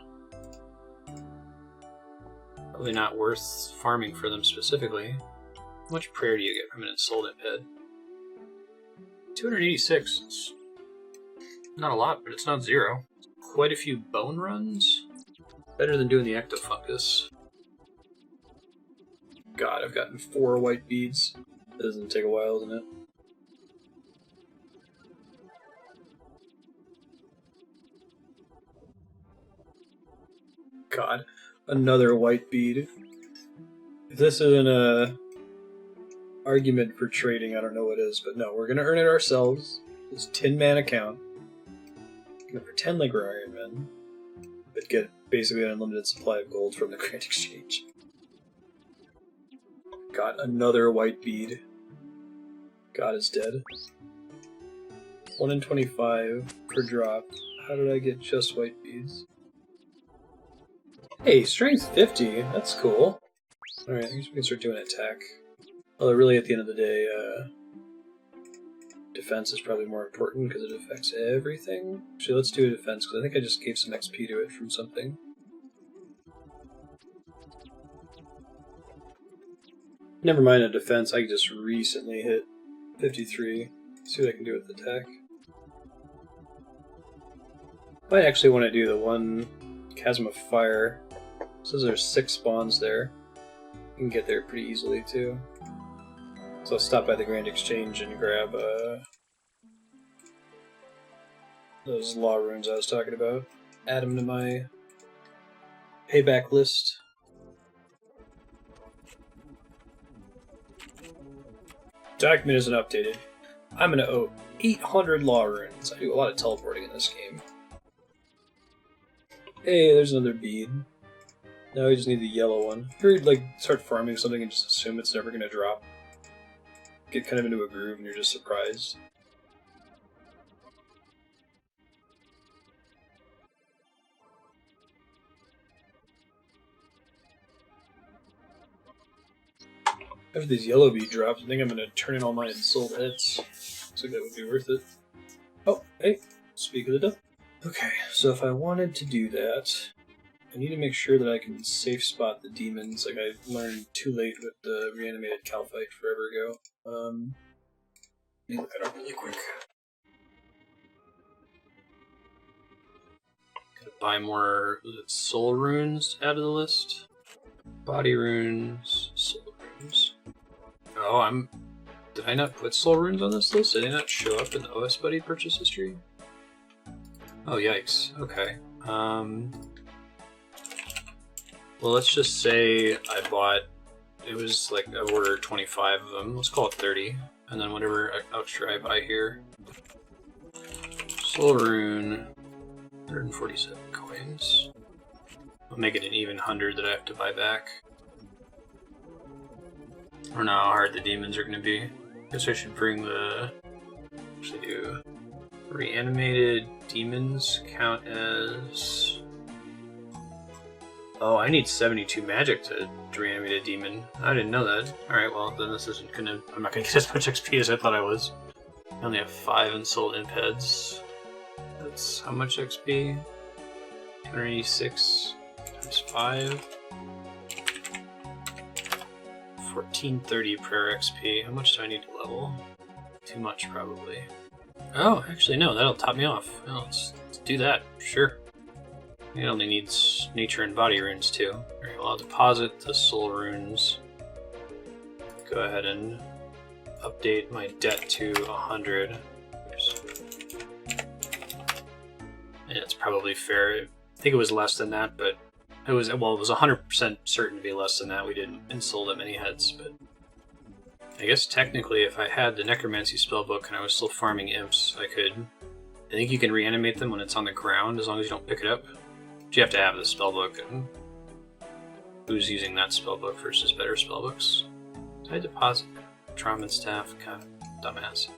Probably not worth farming for them specifically. How much prayer do you get from an ensouled imp head? 286. It's not a lot, but it's not 0. Quite a few bone runs. Better than doing the ectofungus. God, I've gotten 4 white beads. That doesn't take a while, doesn't it? God, another white bead. If this isn't a argument for trading, I don't know what is, but no, we're gonna earn it ourselves. This Tin Man account. Gonna pretend like we're Iron Men, but get basically an unlimited supply of gold from the Grand Exchange. Got another white bead. God is dead. 1 in 25 per drop. How did I get just white beads? Hey, strength 50. That's cool. Alright, I guess we can start doing attack. Although really at the end of the day, defense is probably more important because it affects everything. Actually, let's do a defense because I think I just gave some XP to it from something. Never mind a defense, I just recently hit 53. See what I can do with attack. Might actually want to do the one Chasm of Fire So there's 6 spawns there. You can get there pretty easily too. So I'll stop by the Grand Exchange and grab those law runes I was talking about. Add them to my payback list. Document isn't updated. I'm gonna owe 800 law runes. I do a lot of teleporting in this game. Hey, there's another bead. Now we just need the yellow one. If you like start farming something and just assume it's never gonna drop, get kind of into a groove and you're just surprised. After these yellow bead drops, I think I'm going to turn in all my ensouled heads. Looks like that would be worth it. Oh, hey, speak of the devil. Okay, so if I wanted to do that, I need to make sure that I can safe spot the demons, like I learned too late with the reanimated Calphite forever ago. Let me look that up really quick. Gotta buy more soul runes out of the list. Body runes, soul runes. Oh, did I not put soul runes on this list? Did they not show up in the OS Buddy purchase history? Oh, yikes. Okay. Well, let's just say I bought, it was like I ordered 25 of them. Let's call it 30. And then whatever extra I buy here. Soul rune, 147 coins. I'll make it an even 100 that I have to buy back. I don't know how hard the demons are going to be. Guess I should bring actually do reanimated demons count as... Oh, I need 72 magic to reanimate a demon. I didn't know that. Alright, well, then this isn't gonna... I'm not gonna get as much XP as I thought I was. I only have 5 ensouled imp heads. That's how much XP? 286 times 5. 1430 per XP. How much do I need to level? Too much, probably. Oh, actually, no, that'll top me off. Well, let's do that, sure. It only needs nature and body runes, too. Alright, well, I'll deposit the soul runes. Go ahead and update my debt to 100. And it's probably fair. I think it was less than that, but it was 100% certain to be less than that. We didn't ensoul that many heads, but I guess technically if I had the Necromancy spellbook and I was still farming imps, I think you can reanimate them when it's on the ground as long as you don't pick it up. But you have to have the spellbook, and who's using that spellbook versus better spellbooks? Did I deposit Trauma and Staff? God, dumbass.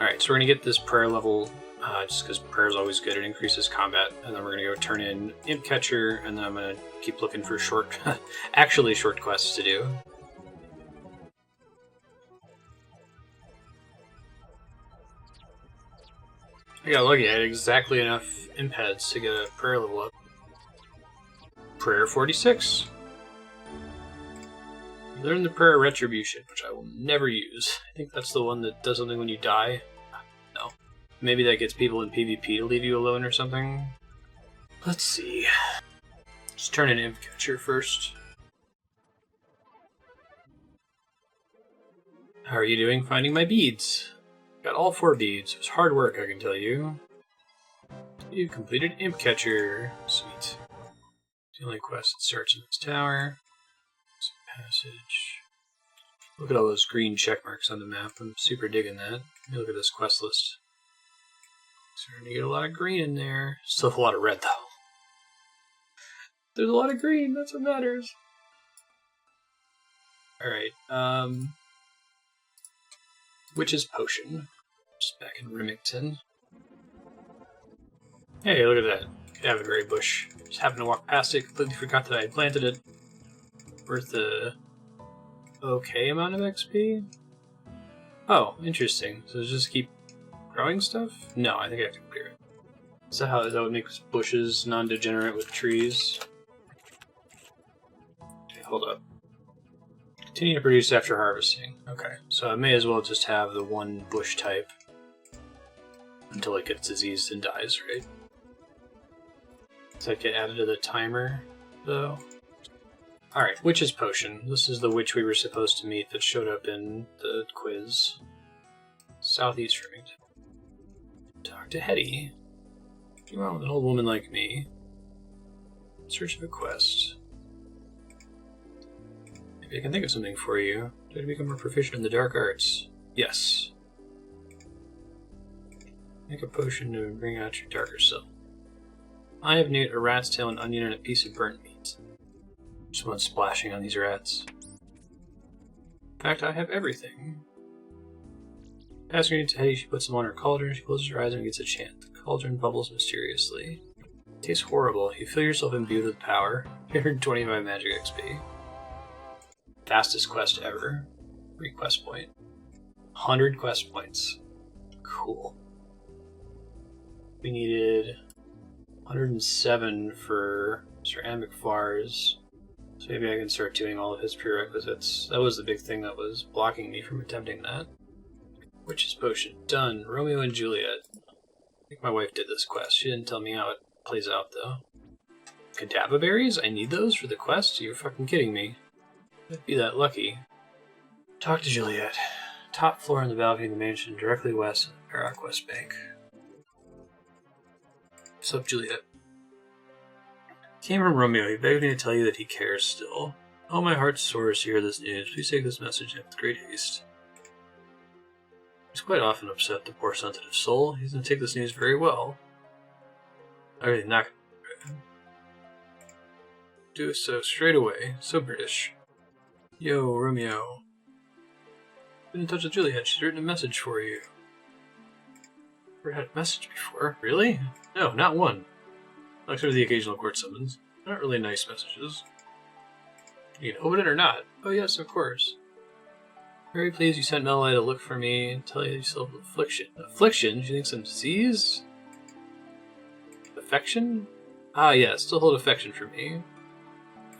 Alright, so we're going to get this prayer level, just because prayer is always good. It increases combat, and then we're going to go turn in Imp Catcher, and then I'm going to keep looking for short quests to do. I got lucky, I had exactly enough imp heads to get a prayer level up. Prayer 46. Learn the prayer retribution, which I will never use. I think that's the one that does something when you die. No. Maybe that gets people in PvP to leave you alone or something. Let's see. Just turn in Imp Catcher first. How are you doing finding my beads? Got all 4 beads. It was hard work, I can tell you. You completed Imp Catcher. Sweet. The only quest that starts in this tower. Passage. Look at all those green check marks on the map. I'm super digging that. Let me look at this quest list. Starting to get a lot of green in there. Still have a lot of red, though. There's a lot of green. That's what matters. Alright, Witch's Potion. Just back in Remington. Hey, look at that. Cavenberry bush. Just happened to walk past it, completely forgot that I had planted it. Worth the okay amount of XP? Oh, interesting. So just keep growing stuff? No, I think I have to clear it. Is that what makes bushes non-degenerate with trees? Okay, hold up. Continue to produce after harvesting. Okay, so I may as well just have the one bush type until it gets diseased and dies, right? Does that get added to the timer, though? Alright, Witch's Potion. This is the witch we were supposed to meet that showed up in the quiz. Southeast Remington. Talk to Hetty. You want with an old woman like me. In search of a quest. Maybe I can think of something for you. Try to become more proficient in the dark arts. Yes. Make a potion to bring out your darker self. I have newt, a rat's tail, an onion, and a piece of burnt meat. Someone's splashing on these rats. In fact, I have everything. Passing it to Hetty, she puts them on her cauldron, she closes her eyes and gets a chant. The cauldron bubbles mysteriously. It tastes horrible. You feel yourself imbued with power. 225 magic XP. Fastest quest ever. 3 quest point. 100 quest points. Cool. We needed 107 for Sir Ambic Fars. So maybe I can start doing all of his prerequisites. That was the big thing that was blocking me from attempting that. Witch's Potion. Done. Romeo and Juliet. I think my wife did this quest. She didn't tell me how it plays out, though. Cadava berries? I need those for the quest? You're fucking kidding me. I'd be that lucky. Talk to Juliet. Top floor on the balcony of the mansion, directly west of the Barak West Bank. What's up, Juliet? Came from Romeo. He begged me to tell you that he cares still. Oh, my heart soars to hear this news. Please take this message with great haste. He's quite often upset, the poor sensitive soul. He's going to take this news very well. Everything not do so straight away. So British. Yo, Romeo. Been in touch with Juliet. She's written a message for you. Never had a message before. Really? No, not one. Except for the occasional court summons. Not really nice messages. You can open it or not. Oh yes, of course. Very pleased you sent Melanie to look for me and tell you still have affliction. Affliction? She thinks I'm disease? Affection? Ah yes, still hold affection for me.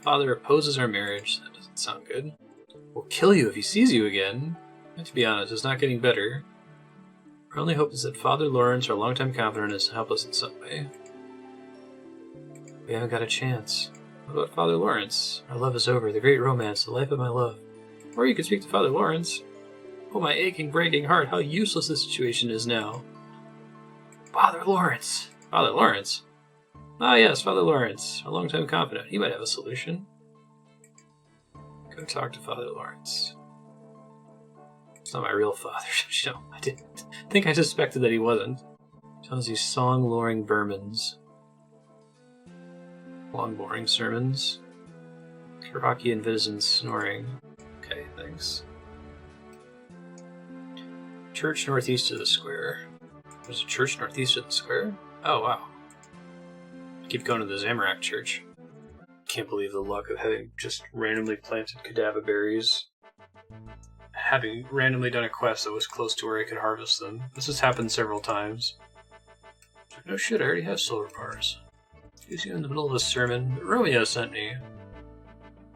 Father opposes our marriage. That doesn't sound good. Will kill you if he sees you again. And to be honest, it's not getting better. Our only hope is that Father Lawrence, our longtime confidant, is help us in some way. We haven't got a chance. What about Father Lawrence? Our love is over. The great romance, the life of my love. Or you could speak to Father Lawrence. Oh, my aching, breaking heart, how useless this situation is now. Father Lawrence! Father Lawrence? Ah, yes, Father Lawrence, our longtime confidant. He might have a solution. Go talk to Father Lawrence. It's not my real father. No, I didn't think I suspected that he wasn't. Tells these song-luring Burmans. Long, boring sermons. Kiraki and Vitizen snoring. Okay, thanks. Church northeast of the square. There's a church northeast of the square? Oh, wow. I keep going to the Zamorak church. Can't believe the luck of having just randomly planted Cadava berries. Having randomly done a quest that was close to where I could harvest them. This has happened several times. No shit, I already have solar bars. Excuse you in the middle of a sermon. Romeo sent me.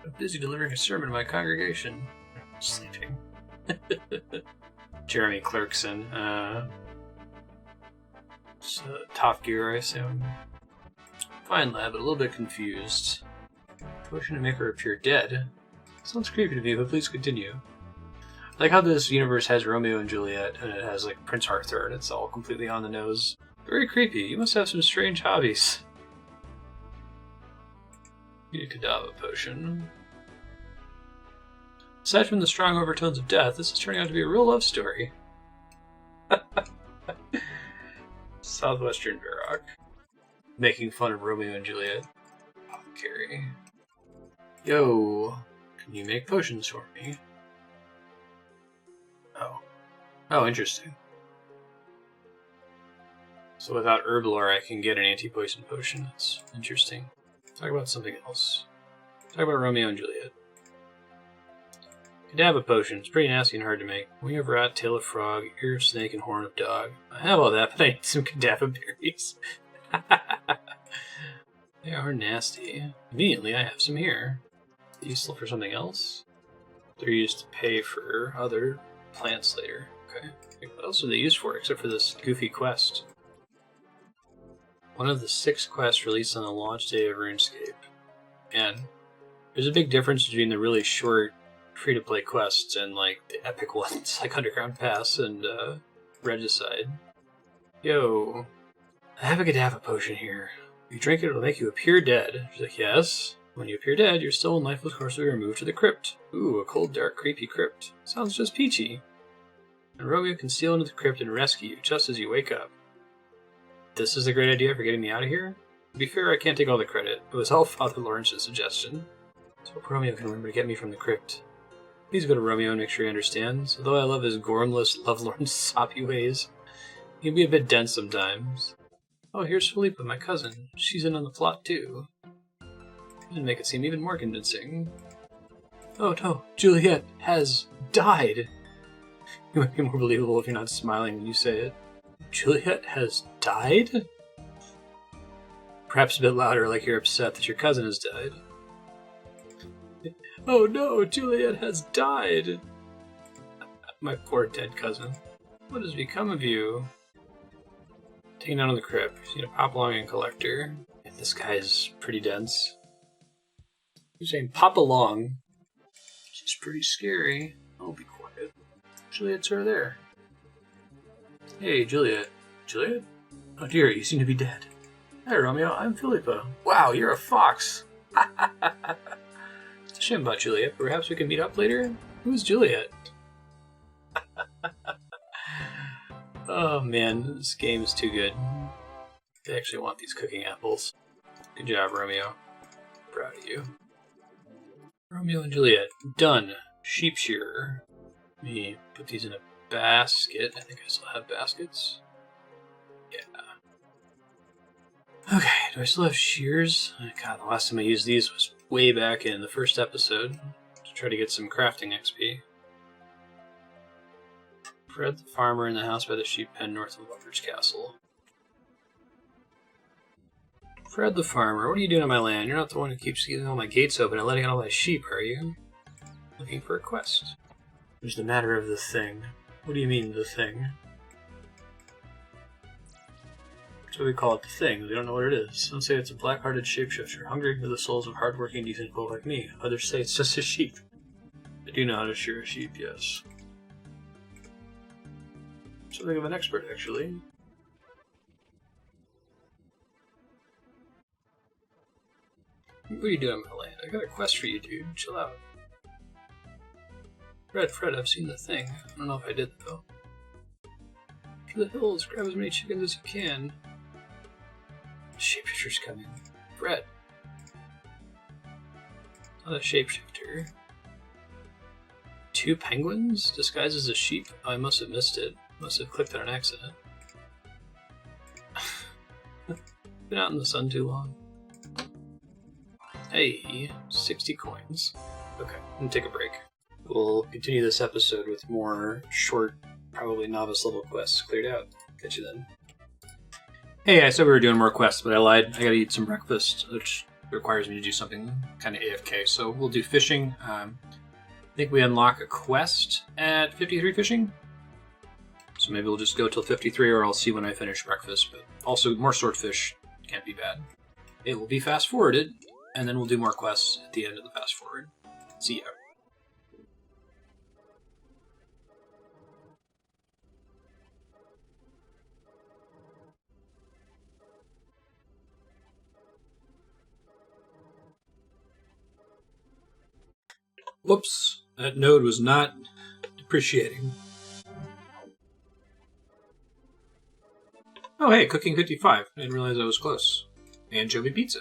I'm busy delivering a sermon to my congregation. I'm sleeping. Jeremy Clarkson. Top Gear, I assume. Fine, lad, but a little bit confused. Potion to make her appear dead. Sounds creepy to me, but please continue. I like how this universe has Romeo and Juliet, and it has like Prince Arthur, and it's all completely on the nose. Very creepy. You must have some strange hobbies. Need a Cadava potion. Aside from the strong overtones of death, this is turning out to be a real love story. Southwestern Barak. Making fun of Romeo and Juliet. Apothecary. Yo, can you make potions for me? Oh. Oh, interesting. So without Herblore, I can get an anti-poison potion. That's interesting. Talk about something else. Talk about Romeo and Juliet. Cadava potion. It's pretty nasty and hard to make. Wing of rat, tail of frog, ear of snake, and horn of dog. I have all that, but I need some Cadava berries. They are nasty. Conveniently, I have some here. Useful for something else? They're used to pay for other plants later. Okay. What else are they used for except for this goofy quest? One of the 6 quests released on the launch day of RuneScape. And There's a big difference between the really short free-to-play quests and, like, the epic ones, like Underground Pass and, Regicide. Yo, I have a Godiva potion here. If you drink it, it'll make you appear dead. She's like, yes. When you appear dead, your still and lifeless corpse will be removed to the crypt. Ooh, a cold, dark, creepy crypt. Sounds just peachy. And Romeo can steal into the crypt and rescue you just as you wake up. This is a great idea for getting me out of here. To be fair, I can't take all the credit. It was all Father Lawrence's suggestion. So hope Romeo can remember to get me from the crypt. Please go to Romeo and make sure he understands. Although I love his gormless, lovelorn, soppy ways, he can be a bit dense sometimes. Oh, here's Philippa, my cousin. She's in on the plot, too. And make it seem even more convincing. Oh no, Juliet has died! It might be more believable if you're not smiling when you say it. Juliet has died? Perhaps a bit louder, like you're upset that your cousin has died. Oh no, Juliet has died! My poor dead cousin. What has become of you? Taking down on the crypt. You need to pop along and collector. This guy is pretty dense. You're saying pop along. She's pretty scary. Oh, be quiet. Juliet's over there. Hey, Juliet. Juliet? Oh dear, you seem to be dead. Hi, Romeo. I'm Philippa. Wow, you're a fox. It's a shame about Juliet. Perhaps we can meet up later? Who's Juliet? Oh man, this game is too good. I actually want these cooking apples. Good job, Romeo. Proud of you. Romeo and Juliet. Done. Sheep shearer. Let me put these in a basket. I think I still have baskets. Yeah. Okay, do I still have shears? God, the last time I used these was way back in the first episode to try to get some crafting XP. Fred the farmer in the house by the sheep pen north of Lumbridge Castle. Fred the farmer, what are you doing on my land? You're not the one who keeps keeping all my gates open and letting out all my sheep, are you? Looking for a quest. What's the matter of the thing? What do you mean, the thing? That's what we call it, the thing. We don't know what it is. Some say it's a black-hearted shapeshifter, hungry for the souls of hard-working, decent people like me. Others say it's just a sheep. I do know how to shear a sheep, yes. Something of an expert, actually. What are you doing on my land? I got a quest for you, dude. Chill out. Fred, I've seen the thing. I don't know if I did, though. To the hills, grab as many chickens as you can. Shapeshifter's coming. Fred. Not a shapeshifter. 2 penguins? Disguised as a sheep? Oh, I must have missed it. Must have clicked on an accident. Been out in the sun too long. Hey, 60 coins. Okay, I'm gonna take a break. We'll continue this episode with more short, probably novice level quests cleared out. Catch you then. Hey, I said we were doing more quests, but I lied. I gotta eat some breakfast, which requires me to do something kind of AFK. So we'll do fishing. I think we unlock a quest at 53 fishing. So maybe we'll just go till 53, or I'll see when I finish breakfast. But also, more swordfish can't be bad. It will be fast-forwarded, and then we'll do more quests at the end of the fast-forward. See ya. Whoops, that node was not depreciating. Oh hey, cooking 55. I didn't realize I was close. Anchovy pizza.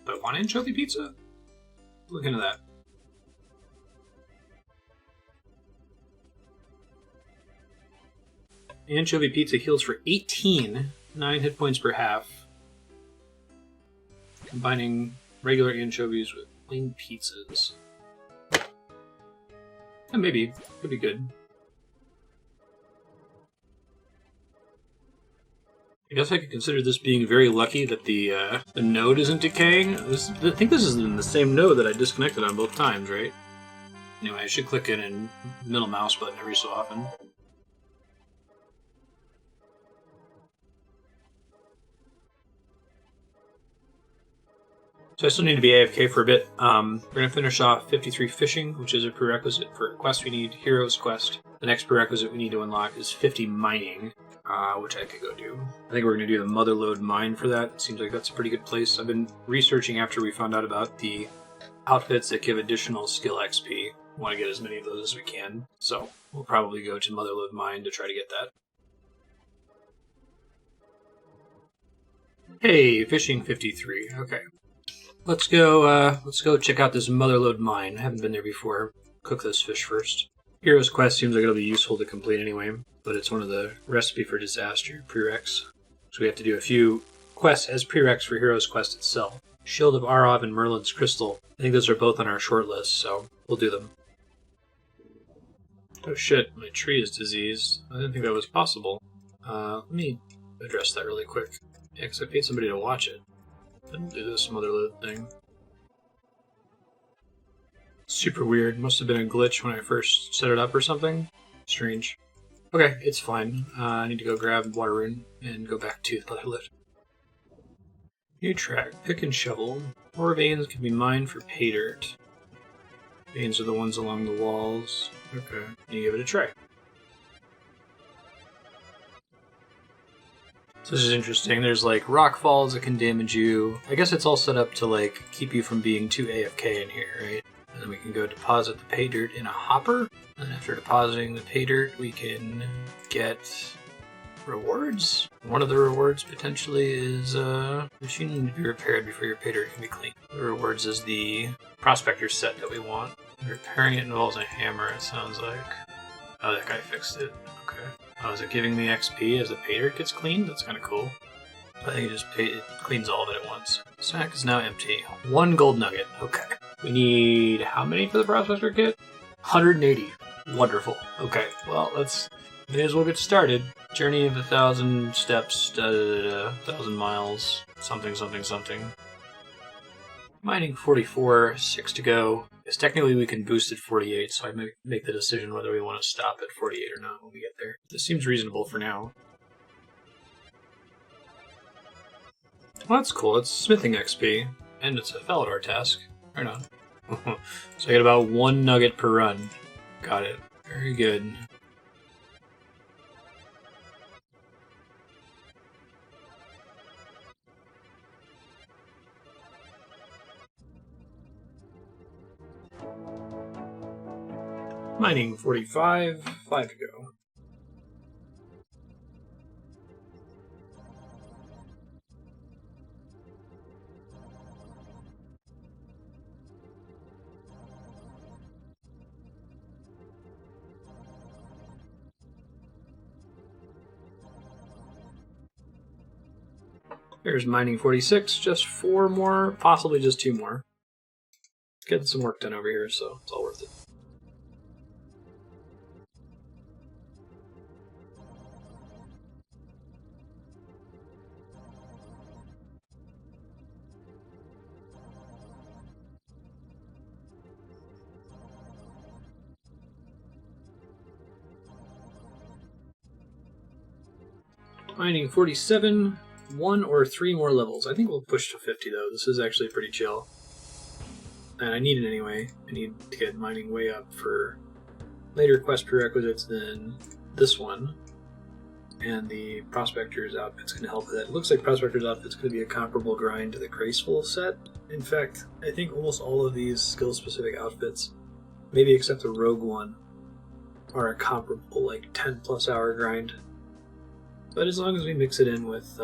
Do I want anchovy pizza? Look into that. Anchovy pizza heals for 18, 9 hit points per half. Combining regular anchovies with plain pizzas. And maybe, could be good. I guess I could consider this being very lucky that the node isn't decaying. I think this is in the same node that I disconnected on both times, right? Anyway, I should click it in middle mouse button every so often. So I still need to be AFK for a bit. We're going to finish off 53 fishing, which is a prerequisite for a quest we need, Heroes Quest. The next prerequisite we need to unlock is 50 mining, which I could go do. I think we're going to do the Motherlode mine for that. It seems like that's a pretty good place. I've been researching after we found out about the outfits that give additional skill XP. We want to get as many of those as we can, so we'll probably go to Motherlode mine to try to get that. Hey, fishing 53. Okay. Let's go check out this Motherlode mine. I haven't been there before. Cook this fish first. Heroes Quest seems like it'll be useful to complete anyway, but it's one of the Recipe for Disaster prereqs. So we have to do a few quests as prereqs for Heroes Quest itself. Shield of Arov and Merlin's Crystal. I think those are both on our short list, so we'll do them. Oh shit, my tree is diseased. I didn't think that was possible. Let me address that really quick. Yeah, because I paid somebody to watch it. Then we'll do this Motherlode thing. Super weird. Must have been a glitch when I first set it up or something. Strange. Okay, it's fine. I need to go grab Water Rune and go back to the Motherlode. New track. Pick and shovel. Ore veins can be mined for pay dirt. Veins are the ones along the walls. Okay, you give it a try. So this is interesting. There's like rock falls that can damage you. I guess it's all set up to like keep you from being too AFK in here, right? And then we can go deposit the pay dirt in a hopper. And after depositing the pay dirt, we can get rewards. One of the rewards potentially is machine need to be repaired before your pay dirt can be cleaned. The rewards is the prospector set that we want. Repairing it involves a hammer, it sounds like. Oh, that guy fixed it. Okay. Oh, is it giving me XP as the pay dirt gets cleaned? That's kind of cool. I think it cleans all of it at once. Sack is now empty. 1 gold nugget. Okay. We need how many for the prospector kit? 180. Wonderful. Okay. Well, may as well get started. Journey of 1,000 steps, 1,000 miles, something. Mining 44, 6 to go. Because technically we can boost at 48, so I may make the decision whether we want to stop at 48 or not when we get there. This seems reasonable for now. Well, that's cool. It's smithing XP, and it's a Falador task. Or not. So I get about 1 nugget per run. Got it. Very good. Mining 45, 5 to go. There's mining 46, just 4 more, possibly just 2 more. Getting some work done over here, so it's all worth it. Mining 47, 1 or 3 more levels. I think we'll push to 50 though. This is actually pretty chill. And I need it anyway. I need to get mining way up for later quest prerequisites than this one. And the Prospector's outfit's going to help with that. It looks like Prospector's outfit's going to be a comparable grind to the Graceful set. In fact, I think almost all of these skill-specific outfits, maybe except the Rogue one, are a comparable, like, 10-plus hour grind. But as long as we mix it in with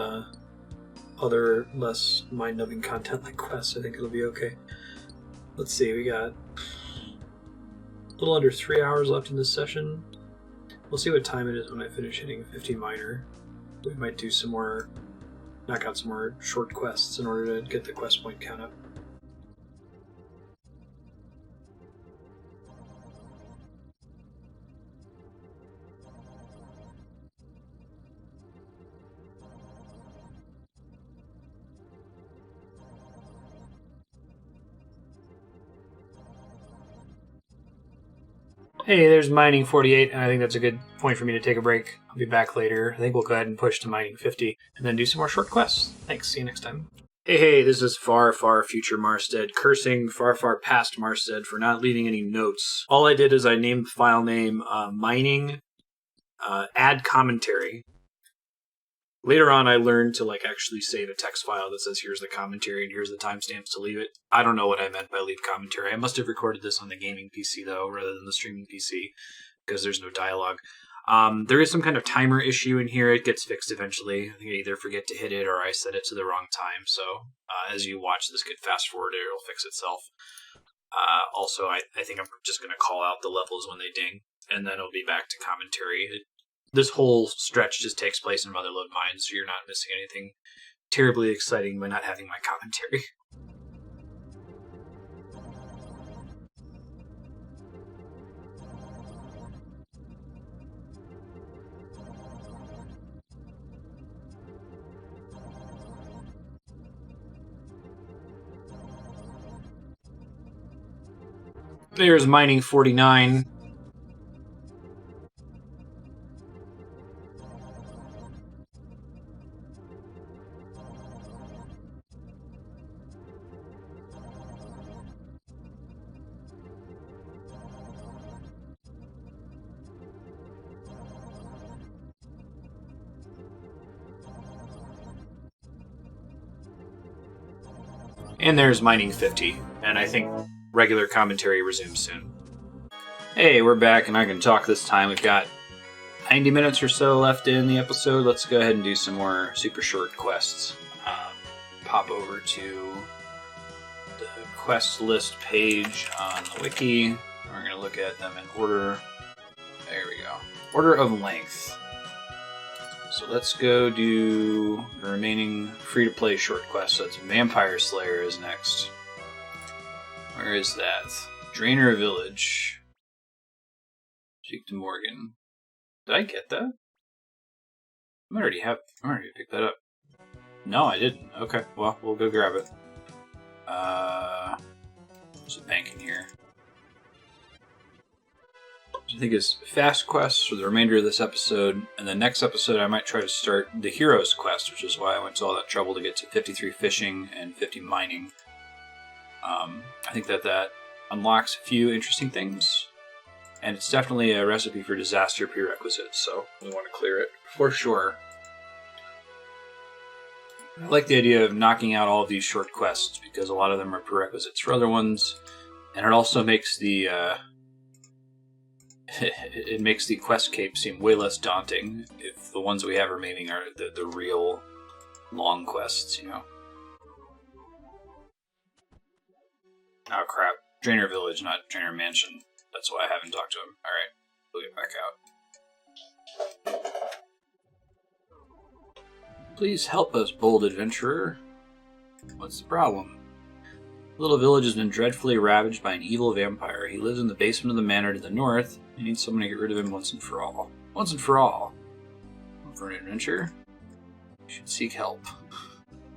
other less mind-numbing content like quests, I think it'll be okay. Let's see, we got a little under 3 hours left in this session. We'll see what time it is when I finish hitting 50 miner. We might do some more, knock out some more short quests in order to get the quest point count up. Hey, there's mining 48, and I think that's a good point for me to take a break. I'll be back later. I think we'll go ahead and push to mining 50, and then do some more short quests. Thanks, see you next time. Hey, this is far, far future Marstead, cursing far, far past Marstead for not leaving any notes. All I did is I named the file name mining add commentary. Later on, I learned to actually save a text file that says here's the commentary and here's the timestamps to leave it. I don't know what I meant by leave commentary. I must have recorded this on the gaming PC though, rather than the streaming PC, because there's no dialogue. There is some kind of timer issue in here. It gets fixed eventually. I think I either forget to hit it or I set it to the wrong time. So as you watch this get fast forwarded, it'll fix itself. Also, I think I'm just going to call out the levels when they ding, and then it'll be back to commentary. This whole stretch just takes place in Motherlode Mines, so you're not missing anything terribly exciting by not having my commentary. There's mining 49. And there's mining 50. And I think regular commentary resumes soon. Hey, we're back and I can talk this time. We've got 90 minutes or so left in the episode. Let's go ahead and do some more super short quests. Pop over to the quest list page on the wiki. We're going to look at them in order. There we go. Order of length. So let's go do the remaining free-to-play short quests. So it's Vampire Slayer is next. Where is that? Drainer Village. Speak to Morgan. Did I get that? I already picked that up. No, I didn't. Okay, well, we'll go grab it. There's a bank in here. I think is fast quests for the remainder of this episode, and the next episode I might try to start the Heroes quest, which is why I went to all that trouble to get to 53 fishing and 50 mining. I think that unlocks a few interesting things, and it's definitely a recipe for disaster prerequisites, so we want to clear it for sure. I like the idea of knocking out all of these short quests, because a lot of them are prerequisites for other ones, and it also makes the it makes the quest cape seem way less daunting if the ones we have remaining are the real long quests, you know. Oh crap. Drainer Village, not Drainer Mansion. That's why I haven't talked to him. Alright, we'll get back out. Please help us, bold adventurer. What's the problem? The little village has been dreadfully ravaged by an evil vampire. He lives in the basement of the manor to the north. You need someone to get rid of him once and for all. Once and for all. For an adventure? You should seek help.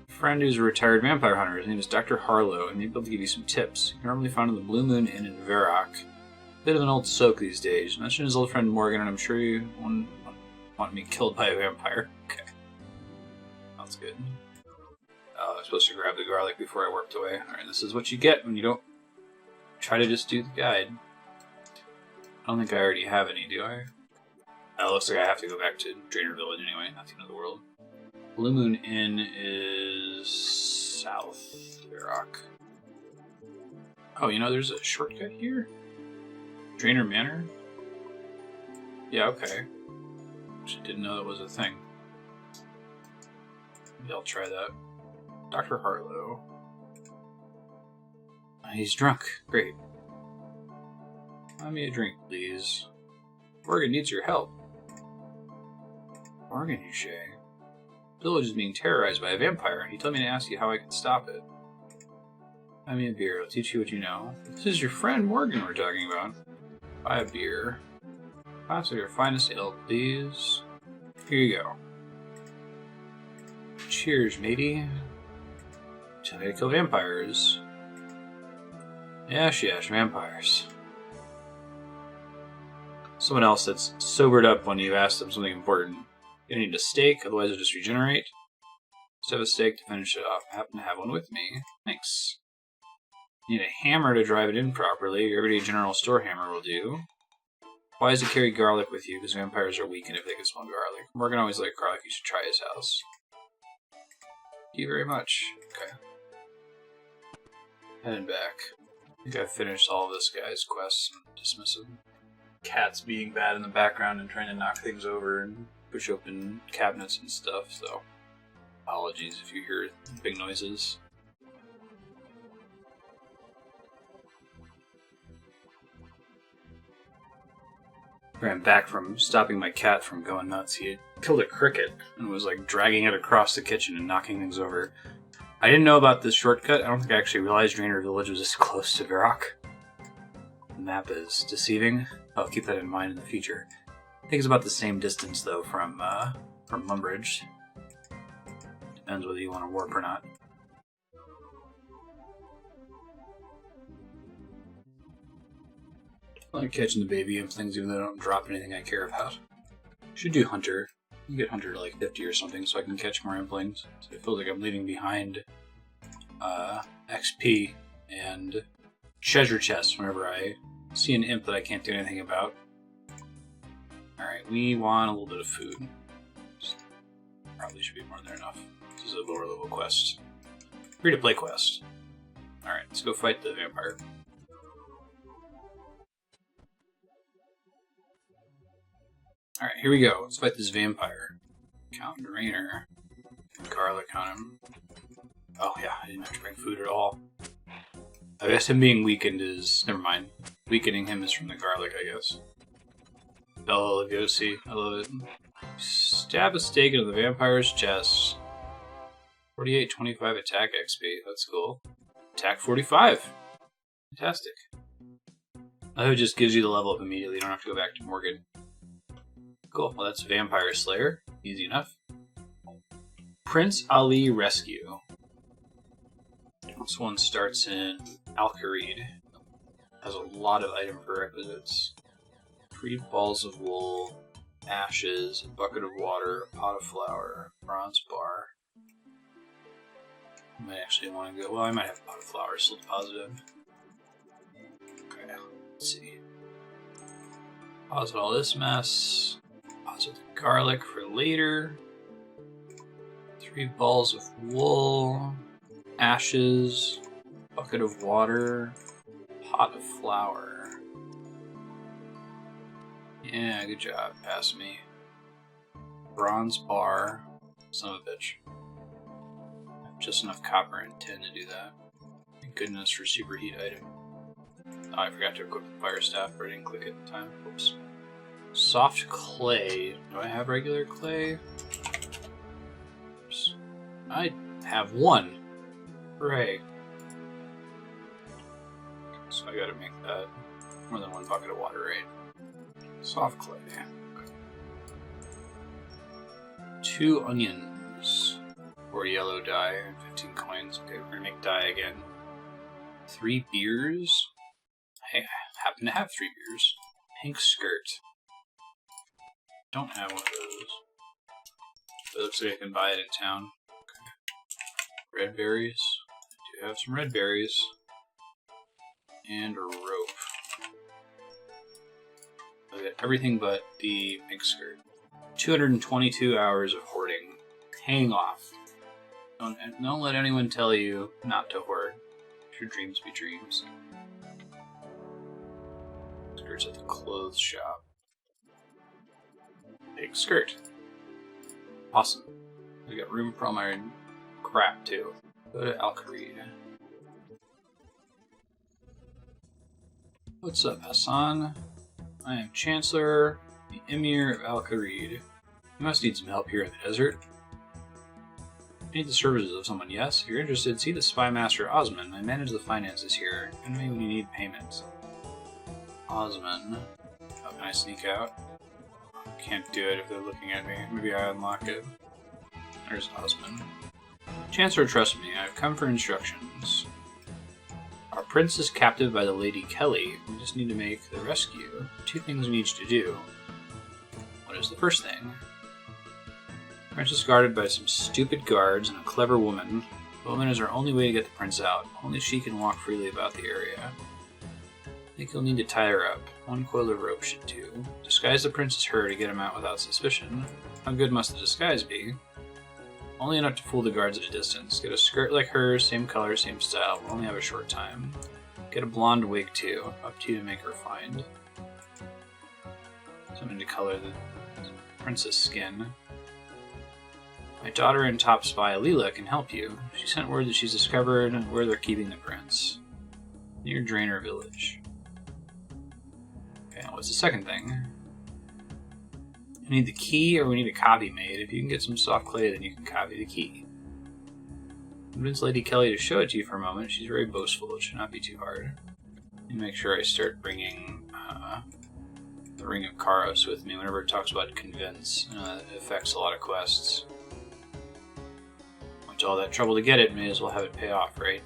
A friend who's a retired vampire hunter. His name is Dr. Harlow, and he'd be able to give you some tips. He's normally found in the Blue Moon Inn in Varrock. Bit of an old soak these days. Mention his old friend Morgan, and I'm sure you wouldn't want me killed by a vampire. Okay. That's good. I was supposed to grab the garlic before I worked away. Alright, this is what you get when you don't try to just do the guide. I don't think I already have any, do I? Oh, it looks like I have to go back to Drainer Village anyway, not the end of the world. Blue Moon Inn is south Varrock. Oh, you know, there's a shortcut here? Drainer Manor? Yeah, okay. Just didn't know that was a thing. Maybe I'll try that. Dr. Harlow. He's drunk. Great. Buy me a drink, please. Morgan needs your help. Morgan, you say? The village is being terrorized by a vampire. He told me to ask you how I can stop it. Buy me a beer. I'll teach you what you know. This is your friend Morgan we're talking about. Buy a beer. Pass your finest ale, please. Here you go. Cheers, matey. Tell me to kill vampires. Yes, vampires. Someone else that's sobered up when you ask them something important. You need a steak, otherwise it'll just regenerate. Just have a stake to finish it off. I happen to have one with me. Thanks. Need a hammer to drive it in properly. Your everyday general store hammer will do. Why does it carry garlic with you? Because vampires are weakened if they can smell garlic. Morgan always liked garlic. You should try his house. Thank you very much. Okay. Heading back. I think I've finished all of this guy's quests and dismiss him. Cat's being bad in the background and trying to knock things over and push open cabinets and stuff, so apologies if you hear big noises. Ran back from stopping my cat from going nuts. He had killed a cricket and was like dragging it across the kitchen and knocking things over. I didn't know about this shortcut. I don't think I actually realized Drainer Village was this close to Doric. The map is deceiving. I'll keep that in mind in the future. I think it's about the same distance though from Lumbridge. Depends whether you want to warp or not. I like catching the baby imp things even though I don't drop anything I care about. Should do Hunter. You get Hunter to like 50 or something so I can catch more implings. So it feels like I'm leaving behind XP and treasure chests whenever I see an imp that I can't do anything about. Alright, we want a little bit of food. Probably should be more than enough. This is a lower level quest. Free to play quest. Alright, let's go fight the vampire. Alright, here we go. Let's fight this vampire. Count Drainer. Garlic on him. Oh yeah, I didn't have to bring food at all. I guess him being weakened is... Never mind. Weakening him is from the garlic, I guess. Bella Lugosi. I love it. Stab a stake into the vampire's chest. 48-25 attack XP. That's cool. Attack 45. Fantastic. I hope it just gives you the level up immediately. You don't have to go back to Morgan. Cool. Well, that's Vampire Slayer. Easy enough. Prince Ali Rescue. This one starts in Al-Kharid. Has a lot of item prerequisites. 3 balls of wool, ashes, a bucket of water, a pot of flour, bronze bar. I might actually want to go... Well, I might have a pot of flour, still positive. Okay, let's see. Deposit all this mess. Deposit the garlic for later. 3 balls of wool, ashes, bucket of water, pot of flour. Yeah, good job. Pass me. Bronze bar. Son of a bitch. I have just enough copper and tin to do that. Thank goodness for superheat item. Oh, I forgot to equip the fire staff, but I didn't click it in time. Oops. Soft clay. Do I have regular clay? Oops. I have 1. Hooray. So I gotta make that more than 1 bucket of water, right? Soft clay. Okay. 2 onions. 4 yellow dye. 15 coins. Okay, we're gonna make dye again. 3 beers. Hey, I happen to have 3 beers. Pink skirt. Don't have one of those. It looks like I can buy it in town. Okay. Red berries. I do have some red berries. And a rope. I got everything but the pink skirt. 222 hours of hoarding. Hang off. Don't let anyone tell you not to hoard. Your dreams be dreams. Skirt's at the clothes shop. Pink skirt. Awesome. We got room for all my crap too. Go to Al-Kharid. What's up, Hassan? I am Chancellor, the Emir of Al-Kharid. You must need some help here in the desert. I need the services of someone, yes? If you're interested, see the Spy Master Osman. I manage the finances here. And maybe when you need payment. Osman. How can I sneak out? Can't do it if they're looking at me. Maybe I unlock it. There's Osman. Chancellor, trust me. I've come for instructions. Our prince is captive by the Lady Kelly. We just need to make the rescue. 2 things we need you to do. What is the first thing? Prince is guarded by some stupid guards and a clever woman. The woman is our only way to get the prince out. Only she can walk freely about the area. I think you'll need to tie her up. One coil of rope should do. Disguise the prince as her to get him out without suspicion. How good must the disguise be? Only enough to fool the guards at a distance. Get a skirt like hers, same color, same style. We'll only have a short time. Get a blonde wig too. Up to you to make her find. Something to color the prince's skin. My daughter and top spy, Leela, can help you. She sent word that she's discovered where they're keeping the prince. Near Drainer Village. Okay, what's the second thing? We need the key, or we need a copy made. If you can get some soft clay, then you can copy the key. Convince Lady Kelly to show it to you for a moment. She's very boastful. It should not be too hard. Let me make sure I start bringing the Ring of Karos with me whenever it talks about convince. It affects a lot of quests. Went to all that trouble to get it, may as well have it pay off, right?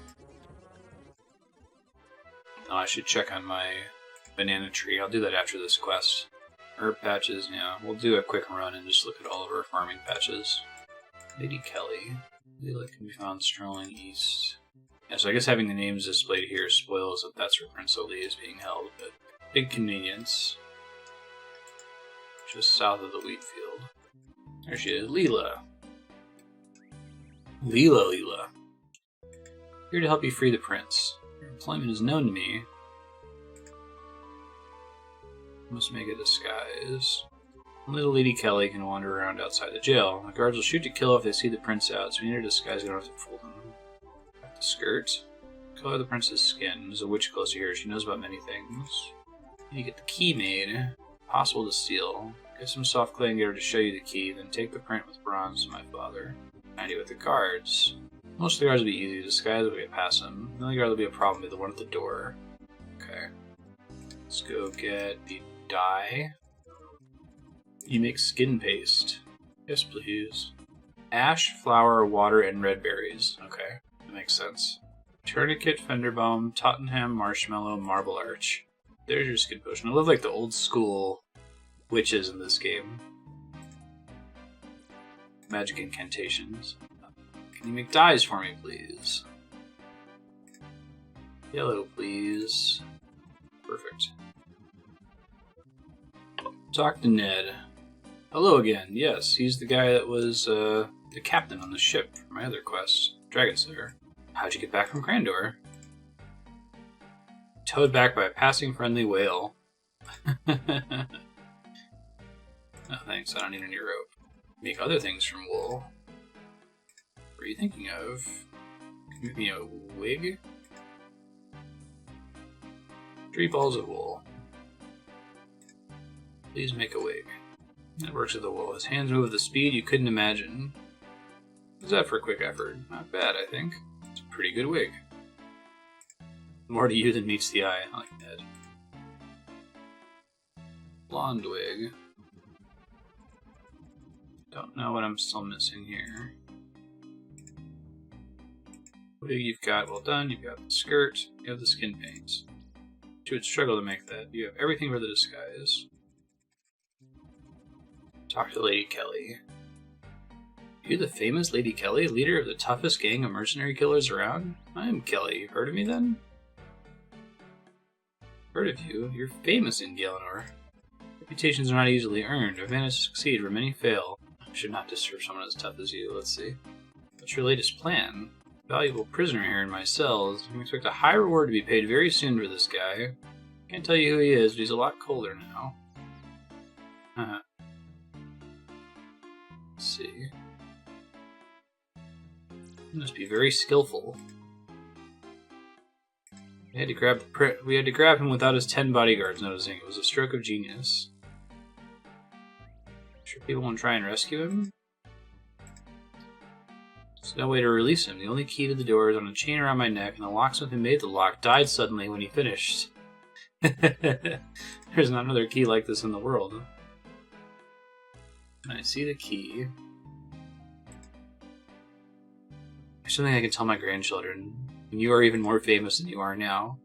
Oh, I should check on my banana tree. I'll do that after this quest. Herb patches, yeah. We'll do a quick run and just look at all of our farming patches. Lady Kelly. Leela can be found strolling east. Yeah, so I guess having the names displayed here spoils that that's where Prince Oli is being held, but big convenience. Just south of the wheat field. There she is, Leela. Leela. Here to help you free the prince. Your employment is known to me. Must make a disguise. Only the Lady Kelly can wander around outside the jail. The guards will shoot to kill if they see the prince out, so we need a disguise in order to fool them. Got the skirt. Color of the prince's skin. There's a witch close to here. She knows about many things. You get the key made. Possible to steal. Get some soft clay and get her to show you the key, then take the print with bronze to my father. 90 with the guards. Most of the guards will be easy to disguise if we get past them. The only guard will be a problem with the one at the door. Okay. Let's go get the dye. You make skin paste. Yes, please. Ash, flour, water, and red berries. Okay, that makes sense. Tourniquet, Fenderbaum, Tottenham, Marshmallow, Marble Arch. There's your skin potion. I love like the old school witches in this game. Magic incantations. Can you make dyes for me, please? Yellow, please. Perfect. Talk to Ned. Hello again. Yes, he's the guy that was the captain on the ship for my other quest, Dragon Slayer. How'd you get back from Crandor? Towed back by a passing friendly whale. No thanks, I don't need any rope. Make other things from wool. What are you thinking of? Can you make me a wig? 3 balls of wool. Please make a wig. That works with the wool. His hands move with a speed you couldn't imagine. What's that for a quick effort? Not bad, I think. It's a pretty good wig. More to you than meets the eye. I like that. Blonde wig. Don't know what I'm still missing here. Wig you've got well done. You've got the skirt. You have the skin paints. You would struggle to make that. You have everything for the disguise. Talk to Lady Kelly. You're the famous Lady Kelly, leader of the toughest gang of mercenary killers around? I am Kelly. You've heard of me then? Heard of you? You're famous in Galenor. Reputations are not easily earned. I've managed to succeed where many fail. I should not disturb someone as tough as you. Let's see. What's your latest plan? Valuable prisoner here in my cells. I expect a high reward to be paid very soon for this guy. Can't tell you who he is, but he's a lot colder now. Let's see. He must be very skillful. We had to grab him without his 10 bodyguards noticing. It was a stroke of genius. Sure people won't try and rescue him? There's no way to release him. The only key to the door is on a chain around my neck, and the locksmith who made the lock died suddenly when he finished. There's not another key like this in the world. I see the key. There's something I can tell my grandchildren. And you are even more famous than you are now.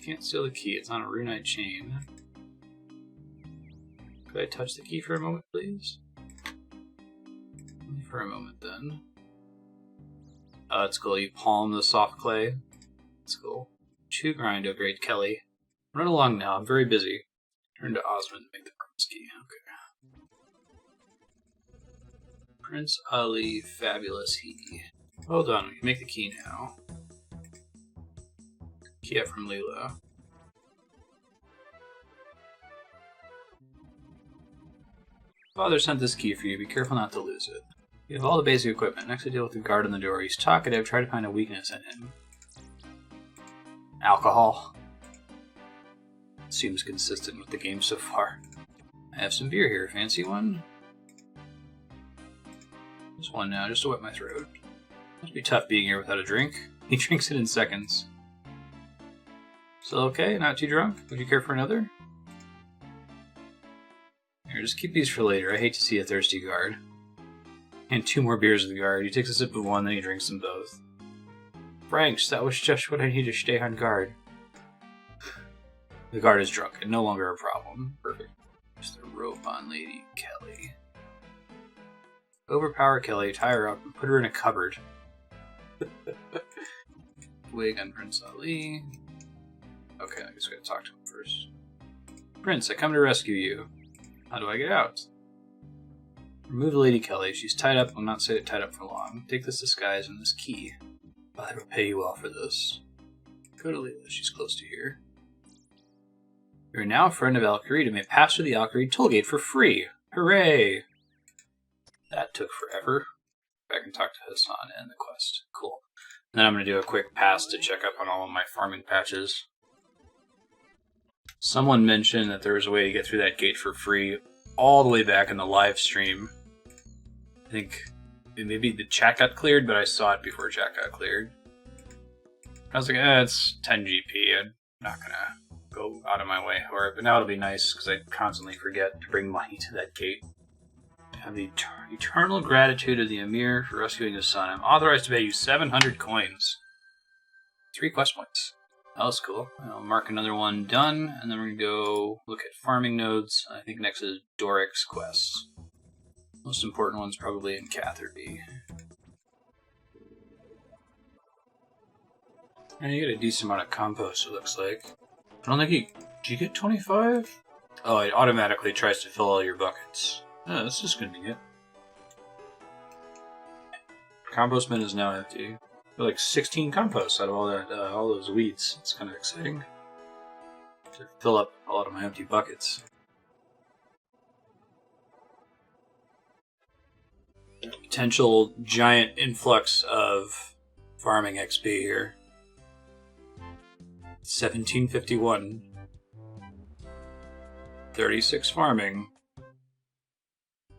Can't steal the key. It's on a runite chain. Could I touch the key for a moment, please? Only for a moment, then. Oh, that's cool. You palm the soft clay. That's cool. 2 grind to upgrade Kelly. Run along now. I'm very busy. Turn to Osmond to make the bronze key. Okay. Prince Ali, fabulous he. Well done. We can make the key now. Key up from Leela. Father sent this key for you. Be careful not to lose it. You have all the basic equipment. Next to deal with the guard on the door. He's talkative. Try to find a weakness in him. Alcohol. Seems consistent with the game so far. I have some beer here. Fancy one? Just one now, just to wet my throat. Must be tough being here without a drink. He drinks it in seconds. Still okay? Not too drunk? Would you care for another? Here, just keep these for later. I hate to see a thirsty guard. And 2 more beers of the guard. He takes a sip of one, then he drinks them both. Franks, that was just what I need to stay on guard. The guard is drunk and no longer a problem. Perfect. Just the rope on Lady Kelly. Overpower Kelly, tie her up, and put her in a cupboard. Wig on Prince Ali. Okay, I guess we gotta talk to him first. Prince, I come to rescue you. How do I get out? Remove Lady Kelly. She's tied up. I'll not say tied up for long. Take this disguise and this key. I will pay you well for this. Go to Leela. She's close to here. You're now a friend of Alcarid and may pass through the Alcarid tollgate for free. Hooray! That took forever. I can talk to Hassan and the quest. Cool. And then I'm going to do a quick pass to check up on all of my farming patches. Someone mentioned that there was a way to get through that gate for free all the way back in the live stream. I think maybe the chat got cleared, but I saw it before chat got cleared. I was like, it's 10 GP. I'm not going to go out of my way for it. But now it'll be nice because I constantly forget to bring money to that gate. I have the eternal gratitude of the Emir for rescuing his son. I'm authorized to pay you 700 coins. 3 quest points. That was cool. I'll mark another one done, and then we're going to go look at farming nodes. I think next is Doric's quest. Most important one's probably in Catherby. And you get a decent amount of compost, it looks like. I don't think you... Did you get 25? Oh, it automatically tries to fill all your buckets. Oh, this is convenient. Compost bin is now empty. Like 16 composts out of all that, all those weeds. It's kind of exciting to fill up a lot of my empty buckets. Potential giant influx of farming XP here. 1751. 36 farming.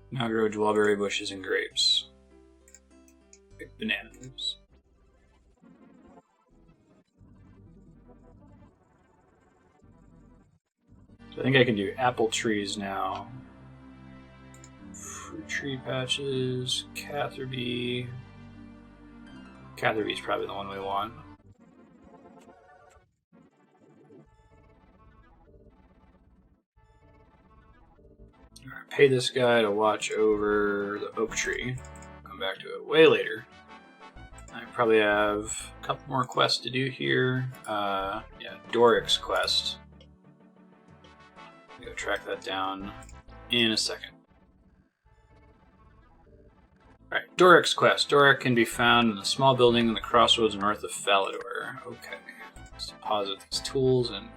Now grow jewelberry bushes and grapes. Pick bananas. So I think I can do apple trees now. Fruit tree patches, Catherby. Catherby's probably the one we want. Alright, pay this guy to watch over the oak tree. Come back to it way later. I probably have a couple more quests to do here. Yeah, Doric's quest. Go track that down in a second. Alright, Doric's quest. Doric can be found in a small building in the crossroads north of Falador. Okay. Let's deposit these tools and...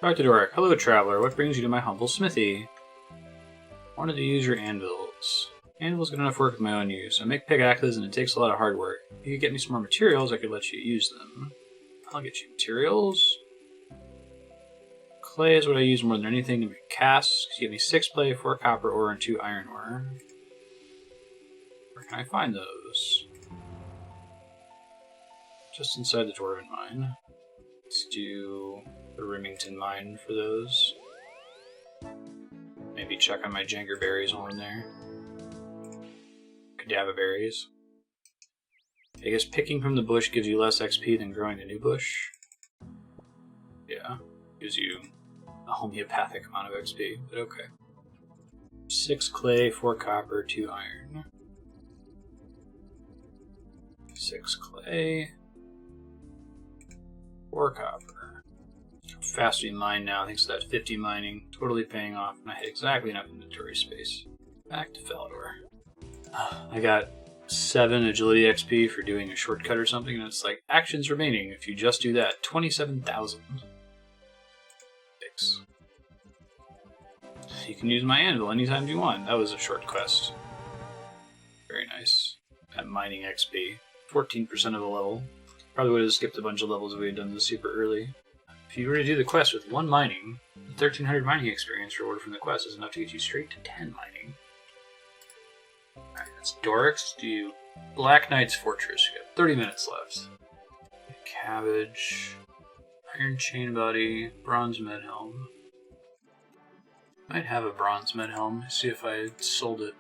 Talk to Doric. Hello, traveler. What brings you to my humble smithy? I wanted to use your anvils. Anvils get enough work with my own use. I make pickaxes and it takes a lot of hard work. If you could get me some more materials, I could let you use them. I'll get you materials. Clay is what I use more than anything to make casks. You give me 6 clay, 4 copper ore, and 2 iron ore. Where can I find those? Just inside the Dwarven mine. Let's do the Remington mine for those. Maybe check on my Janker berries while I'm there. Cadaver berries. I guess picking from the bush gives you less XP than growing a new bush. Yeah. Gives you a homeopathic amount of XP, but okay. 6 clay, 4 copper, 2 iron. 6 clay, 4 copper. Fast we mine now, thanks to that 50 mining. Totally paying off, and I had exactly enough inventory space. Back to Falador. I got 7 agility XP for doing a shortcut or something, and it's like, actions remaining if you just do that. 27,000. Thanks. You can use my anvil anytime you want. That was a short quest. Very nice. At mining XP. 14% of the level. Probably would have skipped a bunch of levels if we had done this super early. If you were to do the quest with 1 mining, the 1300 mining experience reward from the quest is enough to get you straight to 10 mining. Alright, that's Doric's. Do Black Knight's Fortress. You got 30 minutes left. Cabbage. Iron Chain Body. Bronze Medhelm. Might have a bronze medhelm. See if I sold it.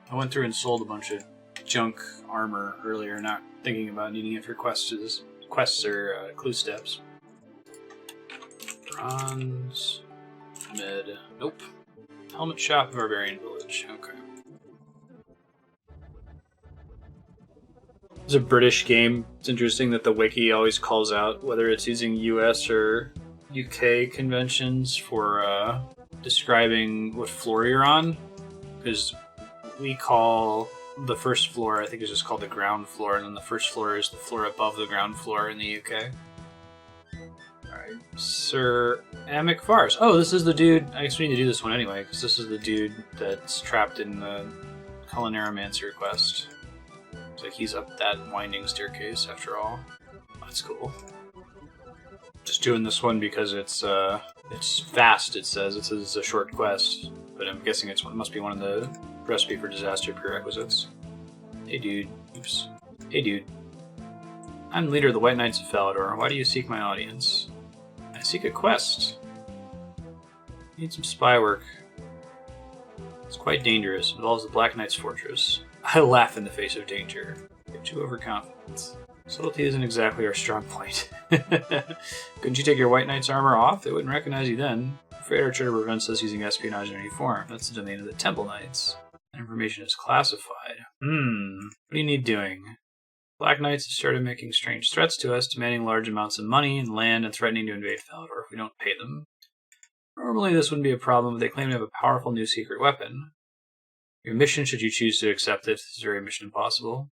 I went through and sold a bunch of junk armor earlier, not thinking about needing it for quests or clue steps. Bronze med. Nope. Helmet Shop, Barbarian Village. Okay. It's a British game. It's interesting that the wiki always calls out whether it's using US or UK conventions for describing what floor you're on, because we call the first floor, I think it's just called the ground floor, and then the first floor is the floor above the ground floor in the UK. Alright, Sir Amic Fars. Oh, this is the dude, I guess we need to do this one anyway, because this is the dude that's trapped in the Culinaromancer quest. It's like he's up that winding staircase after all. That's cool. Just doing this one because it's fast, it says. It says it's a short quest, but I'm guessing it must be one of the recipe for disaster prerequisites. Hey dude. Oops. Hey dude. I'm the leader of the White Knights of Falador. Why do you seek my audience? I seek a quest. Need some spy work. It's quite dangerous. It involves the Black Knight's fortress. I laugh in the face of danger. You're too overconfident. Subtlety isn't exactly our strong point. Couldn't you take your White Knight's armor off? They wouldn't recognize you then. Afraid our charter prevents us using espionage in any form. That's the domain of the Temple Knights. That information is classified. What do you need doing? Black Knights have started making strange threats to us, demanding large amounts of money and land and threatening to invade Falador if we don't pay them. Normally this wouldn't be a problem, but they claim to have a powerful new secret weapon. Your mission, should you choose to accept it, is very mission impossible.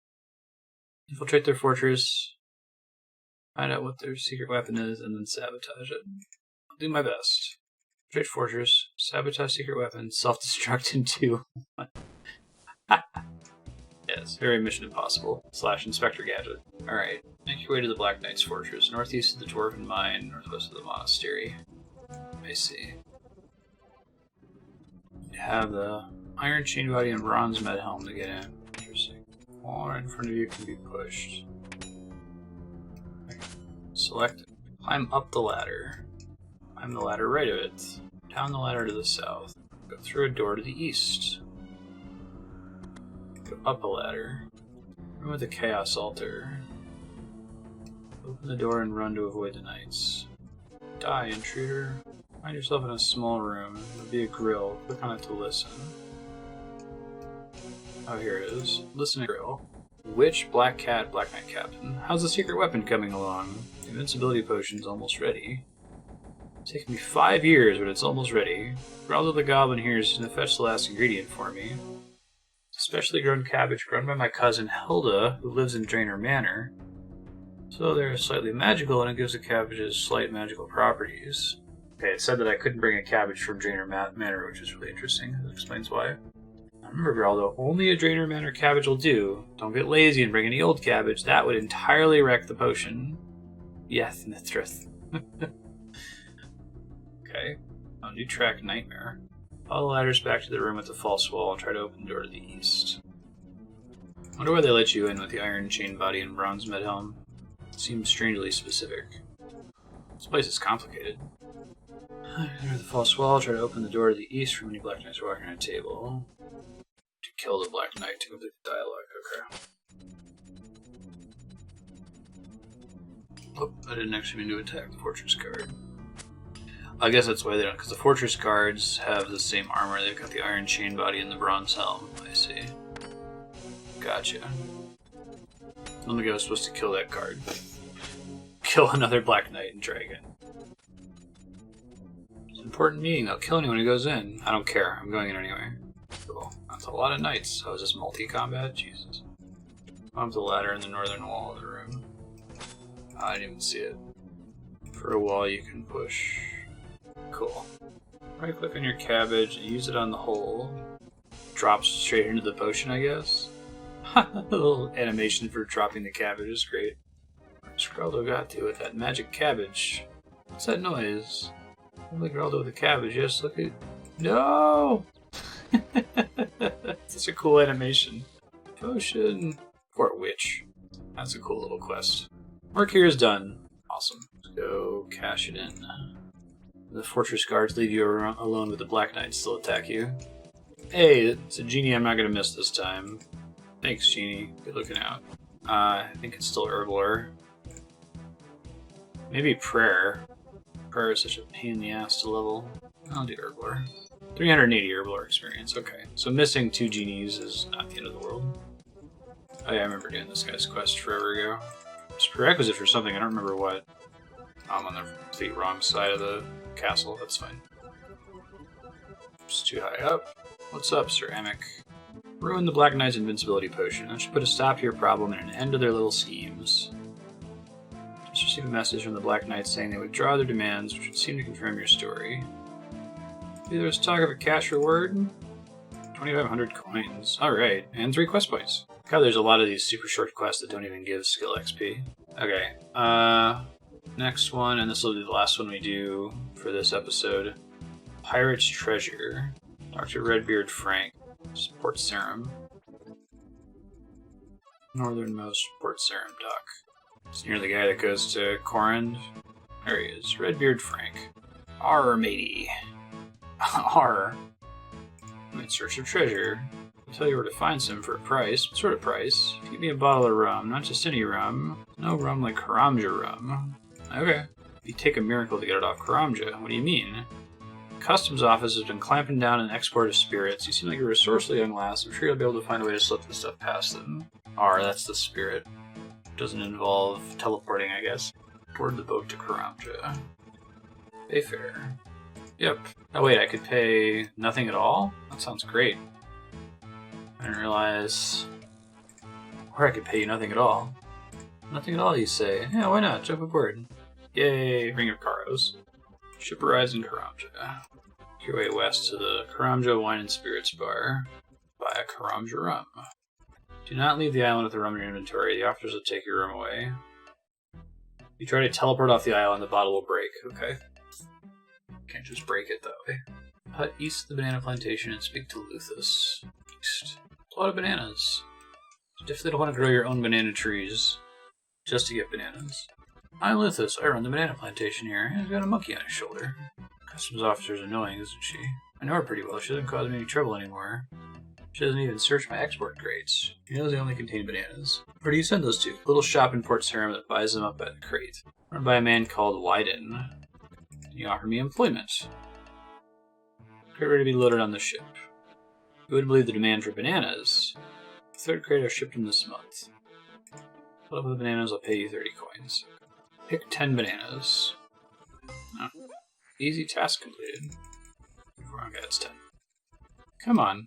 Infiltrate their fortress, find out what their secret weapon is, and then sabotage it. I'll do my best. Infiltrate fortress, sabotage secret weapon, self-destruct in 2. Yes, very mission impossible. / Inspector Gadget. Alright, make your way to the Black Knight's fortress, northeast of the Dwarven Mine, northwest of the monastery. I see. You have the Iron Chain Body and Bronze Medhelm to get in. Interesting. Wall right in front of you can be pushed. Select it. Climb up the ladder. Climb the ladder right of it. Down the ladder to the south. Go through a door to the east. Go up a ladder. Run with the Chaos Altar. Open the door and run to avoid the knights. Die, intruder. Find yourself in a small room. There'll be a grill. Click on it to listen. Oh, here it is. Listen to grill. Witch, Black Cat, Black Knight Captain. How's the secret weapon coming along? The invincibility potion's almost ready. It's taken me 5 years, but it's almost ready. Geraldo the Goblin here is going to fetch the last ingredient for me. It's a specially grown cabbage grown by my cousin Hilda, who lives in Draenor Manor. So they're slightly magical, and it gives the cabbages slight magical properties. Okay, it said that I couldn't bring a cabbage from Draenor Manor, which is really interesting. That explains why. Remember, Geraldo, only a Draenor Manor cabbage will do. Don't get lazy and bring any old cabbage. That would entirely wreck the potion. Yes, Mithrith. Okay. New track, Nightmare. Follow the ladders back to the room with the false wall and try to open the door to the east. Wonder why they let you in with the Iron Chain Body and Bronze Medhelm. Seems strangely specific. This place is complicated. Enter the false wall, try to open the door to the east from any Black Knights walking on a table. To kill the Black Knight to complete the dialogue, okay. Oh, I didn't actually mean to attack the fortress guard. I guess that's why they don't, because the fortress guards have the same armor. They've got the iron chain body and the bronze helm. I see. Gotcha. I don't think I was supposed to kill that guard. Kill another Black Knight and Dragon. It's an important meeting. They'll kill anyone who goes in. I don't care. I'm going in anyway. Cool. That's a lot of knights. So is this multi-combat? Jesus. Climb the ladder in the northern wall of the room. I didn't even see it. For a wall you can push. Cool. Right click on your cabbage and use it on the hole. Drops straight into the potion, I guess. A little animation for dropping the cabbage is great. Where's Geraldo got to with that magic cabbage? What's that noise? Look at Geraldo with the cabbage. Yes, look at. No! Such a cool animation. Potion. Fort Witch. That's a cool little quest. Work here is done. Awesome. Let's go cash it in. The fortress guards leave you alone with the Black Knights still attack you. Hey, it's a genie I'm not going to miss this time. Thanks, genie. Good looking out. I think it's still Herbler. Maybe Prayer. Prayer is such a pain in the ass to level. I'll do Herbler. 380 Herbler experience. Okay, so missing 2 genies is not the end of the world. Oh yeah, I remember doing this guy's quest forever ago. It's prerequisite for something, I don't remember what. I'm on the complete wrong side of the castle, that's fine. Just too high up. What's up, Ceramic? Ruin the Black Knight's invincibility potion. That should put a stop to your problem and an end to their little schemes. Just received a message from the Black Knights saying they would withdraw their demands, which would seem to confirm your story. Maybe there was talk of a cash reward? 2,500 coins. Alright, and 3 quest points. God, there's a lot of these super short quests that don't even give skill XP. Okay, next one, and this will be the last one we do for this episode. Pirate's Treasure. Dr. Redbeard Frank. Port Sarim. Northernmost Port Sarim dock. It's near the guy that goes to Corrend. There he is. Redbeard Frank. Arr, matey. Arr. I'm in search of treasure. I'll tell you where to find some for a price. What sort of price? Give me a bottle of rum. Not just any rum. No rum like Karamja rum. Okay. You take a miracle to get it off Karamja. What do you mean? Customs office has been clamping down on export of spirits. You seem like a resourceful young lass. I'm sure you'll be able to find a way to slip the stuff past them. R, that's the spirit. Doesn't involve teleporting, I guess. Board the boat to Karamja. Pay fare. Yep. Oh wait, I could pay nothing at all? That sounds great. I didn't realize... Or I could pay you nothing at all. Nothing at all, you say? Yeah, why not? Jump aboard. Yay, Ring of Karos. Ship arrives in Karamja. Make your way west to the Karamja Wine and Spirits Bar. Buy a Karamja rum. Do not leave the island with the rum in your inventory. The officers will take your rum away. If you try to teleport off the island, the bottle will break. Okay. Can't just break it that way. Hut east of the banana plantation and speak to Luthus. East. A lot of bananas. Definitely don't want to grow your own banana trees just to get bananas. I'm Luthus. I run the banana plantation here. He's got a monkey on his shoulder. Customs officer's annoying, isn't she? I know her pretty well. She doesn't cause me any trouble anymore. She doesn't even search my export crates. She knows they only contain bananas. Where do you send those to? A little shop in Port Sarim that buys them up by the crate. Run by a man called Wyden. He offered me employment. Get ready to be loaded on the ship. You wouldn't believe the demand for bananas. The 3rd crate are shipped in this month. Fill up with the bananas, I'll pay you 30 coins. Pick 10 bananas. Oh. Easy task completed. Okay, that's 10. Come on.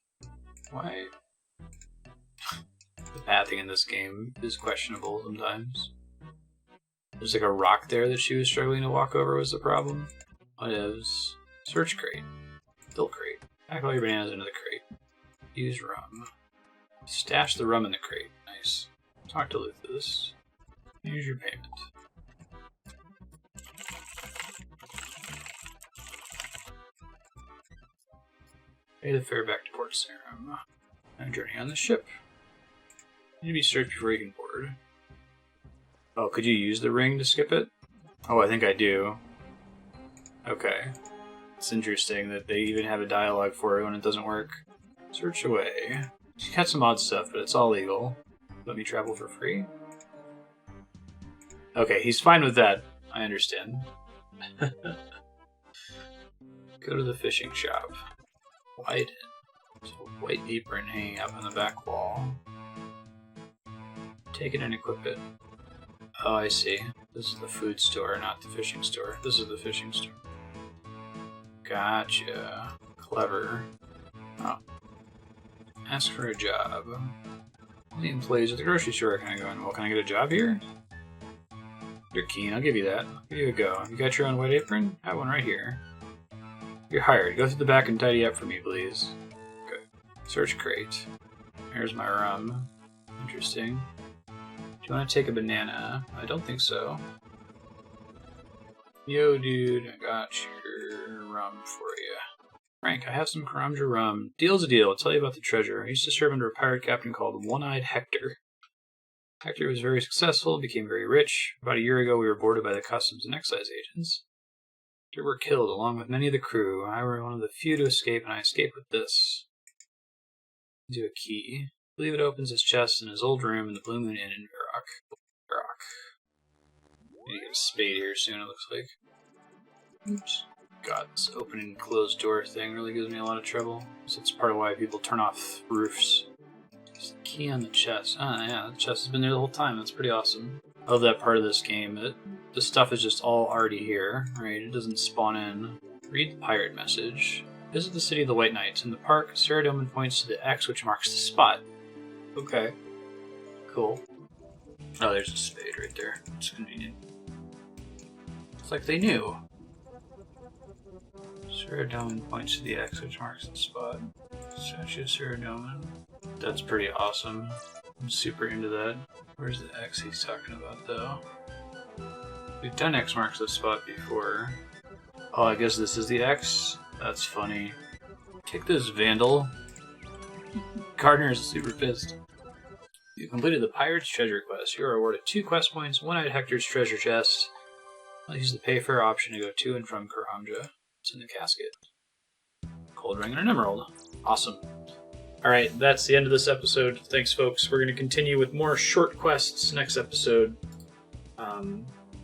Why? The pathing in this game is questionable sometimes. There's like a rock there that she was struggling to walk over was the problem. Whatevs. Search crate. Fill crate. Pack all your bananas into the crate. Use rum. Stash the rum in the crate. Nice. Talk to Luthus. Use your payment. Pay the fare back to Port Sarim. I'm journeying on the ship. You need to be searched before you can board. Oh, could you use the ring to skip it? Oh, I think I do. Okay. It's interesting that they even have a dialogue for it when it doesn't work. Search away. She's got some odd stuff, but it's all legal. Let me travel for free? Okay, he's fine with that. I understand. Go to the fishing shop. Widen. There's a white apron hanging up on the back wall. Take it and equip it. Oh, I see. This is the food store, not the fishing store. This is the fishing store. Gotcha. Clever. Oh. Ask for a job. The employees at the grocery store are kind of going, well, can I get a job here? You're keen, I'll give you that. I'll give you a go. You got your own white apron? I have one right here. You're hired. Go through the back and tidy up for me, please. Good. Search crate. Here's my rum. Interesting. Do you want to take a banana? I don't think so. Yo, dude, I got your rum for you. Frank, I have some Karamja rum. Deal's a deal. I'll tell you about the treasure. I used to serve under a pirate captain called One-Eyed Hector. Hector was very successful, became very rich. About a year ago, we were boarded by the customs and excise agents. They were killed, along with many of the crew. I were one of the few to escape, and I escaped with this. Do a key. I believe it opens his chest in his old room in the Blue Moon Inn in Varrock. Need to get a spade here soon, it looks like. Oops. God, this open and close door thing really gives me a lot of trouble. So it's part of why people turn off roofs. There's the key on the chest. Ah, yeah, the chest has been there the whole time. That's pretty awesome. I love that part of this game. The stuff is just all already here, right? It doesn't spawn in. Read the pirate message. Visit the city of the White Knights. In the park, Sarah Doman points to the X which marks the spot. Okay. Cool. Oh, there's a spade right there. It's convenient. It's like they knew. Sarah Doman points to the X which marks the spot. Statue of Sarah Doman. That's pretty awesome. I'm super into that. Where's the X he's talking about, though? We've done X marks the spot before. Oh, I guess this is the X? That's funny. Kick this vandal. Gardner is super pissed. You completed the Pirate's Treasure quest. You are awarded 2 quest points, 1-eyed Hector's treasure chest. I'll use the pay fare option to go to and from Karamja. It's in the casket. Cold ring and an emerald. Awesome. Alright, that's the end of this episode. Thanks, folks. We're going to continue with more short quests next episode.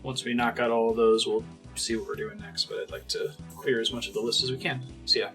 Once we knock out all of those, we'll see what we're doing next, but I'd like to clear as much of the list as we can. See ya.